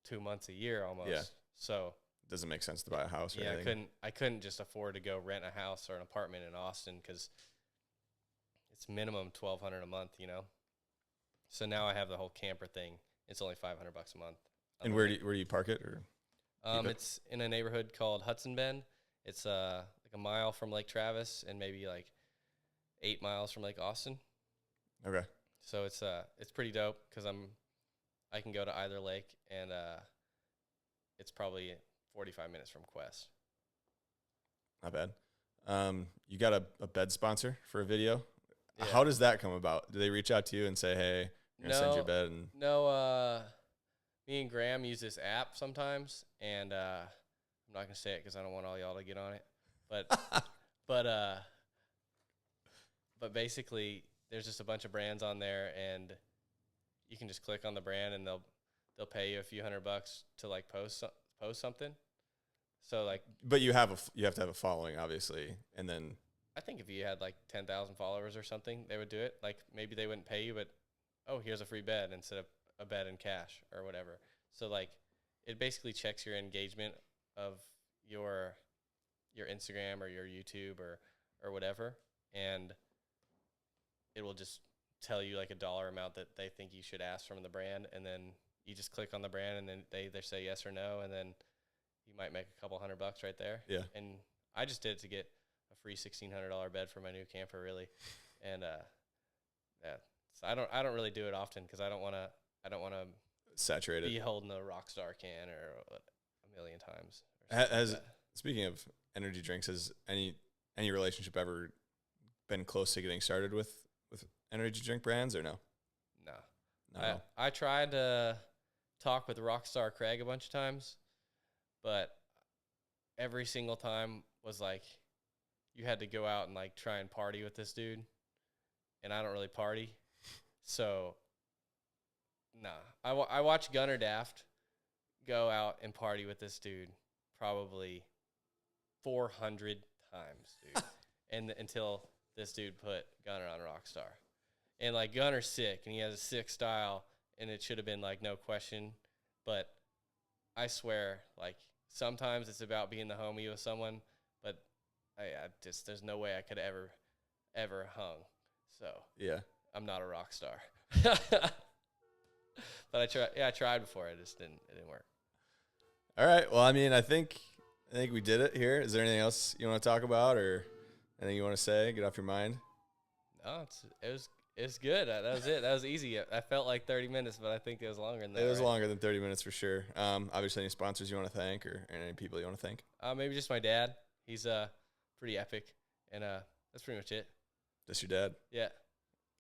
2 months a year almost. Yeah. So it doesn't make sense to buy a house or yeah, anything. I couldn't just afford to go rent a house or an apartment in Austin because it's minimum $1,200 a month, So now I have the whole camper thing. It's only $500 a month. And where do you park it, or? It's in a neighborhood called Hudson Bend. It's like a mile from Lake Travis and maybe like 8 miles from Lake Austin. Okay. So it's pretty dope because I can go to either lake, and it's probably 45 minutes from Quest. Not bad. You got a bed sponsor for a video. Yeah. How does that come about? Do they reach out to you and say, "Hey, I'm gonna send you a bed"? And No, me and Graham use this app sometimes, and I'm not gonna say it because I don't want all y'all to get on it. But but basically, there's just a bunch of brands on there, and you can just click on the brand, and they'll pay you a few $100 to like post something. So like, but you have to have a following, obviously, and then I think if you had like 10,000 followers or something, they would do it. Like maybe they wouldn't pay you, but here's a free bed instead of a bed in cash or whatever. So like, it basically checks your engagement of your your Instagram or your YouTube or whatever, and it will just tell you like a dollar amount that they think you should ask from the brand, and then you just click on the brand, and then they either say yes or no, and then you might make a couple $100 right there. Yeah. And I just did it to get a free $1,600 bed for my new camper, really, and yeah. So I don't really do it often because I don't want to Saturate be it. holding a Rockstar can or a million times. Or something Has like that. speaking of energy drinks, has any relationship ever been close to getting started with energy drink brands or no? No. No. I tried to talk with Rockstar Craig a bunch of times, but every single time was like you had to go out and like try and party with this dude, and I don't really party, so nah. I watched Gunner Daft go out and party with this dude probably 400 times, dude, and until this dude put Gunner on Rockstar. And, like, Gunner's sick, and he has a sick style, and it should have been, like, no question. But I swear, like, sometimes it's about being the homie with someone, but I just, there's no way I could ever hung. So Yeah. I'm not a rock star. But I tried before. It didn't work. All right. Well, I mean, I think we did it here. Is there anything else you want to talk about or anything you want to say? Get off your mind? No, it was good. That was it. That was easy. I felt like 30 minutes, but I think it was longer than that. It was right? longer than 30 minutes for sure. Obviously, any sponsors you want to thank or any people you want to thank? Maybe just my dad. He's pretty epic, and that's pretty much it. Just your dad? Yeah,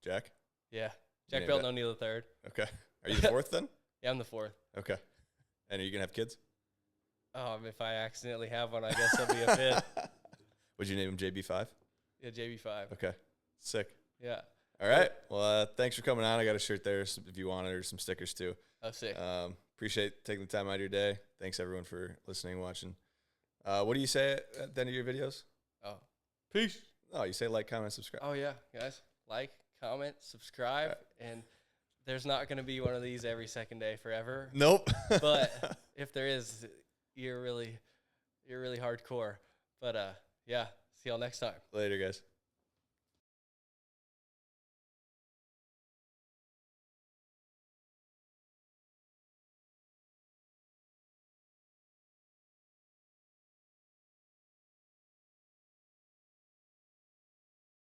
Jack? yeah. You Jack named Belton it. O'Neill III. Okay. Are you the fourth then? Yeah, I'm the fourth. Okay. And are you going to have kids? If I accidentally have one, I guess I'll be a fifth. Would you name him JB5? Yeah, JB5. Okay. Sick. Yeah. All right. Well, thanks for coming on. I got a shirt there if you want it or some stickers too. Oh, sick. Appreciate taking the time out of your day. Thanks everyone for listening and watching. What do you say at the end of your videos? Oh, peace. Oh, you say like, comment, subscribe. Oh, yeah, guys. Like, comment, subscribe, and there's not going to be one of these every second day forever. Nope. But if there is, you're really hardcore. But, yeah, see y'all next time. Later, guys.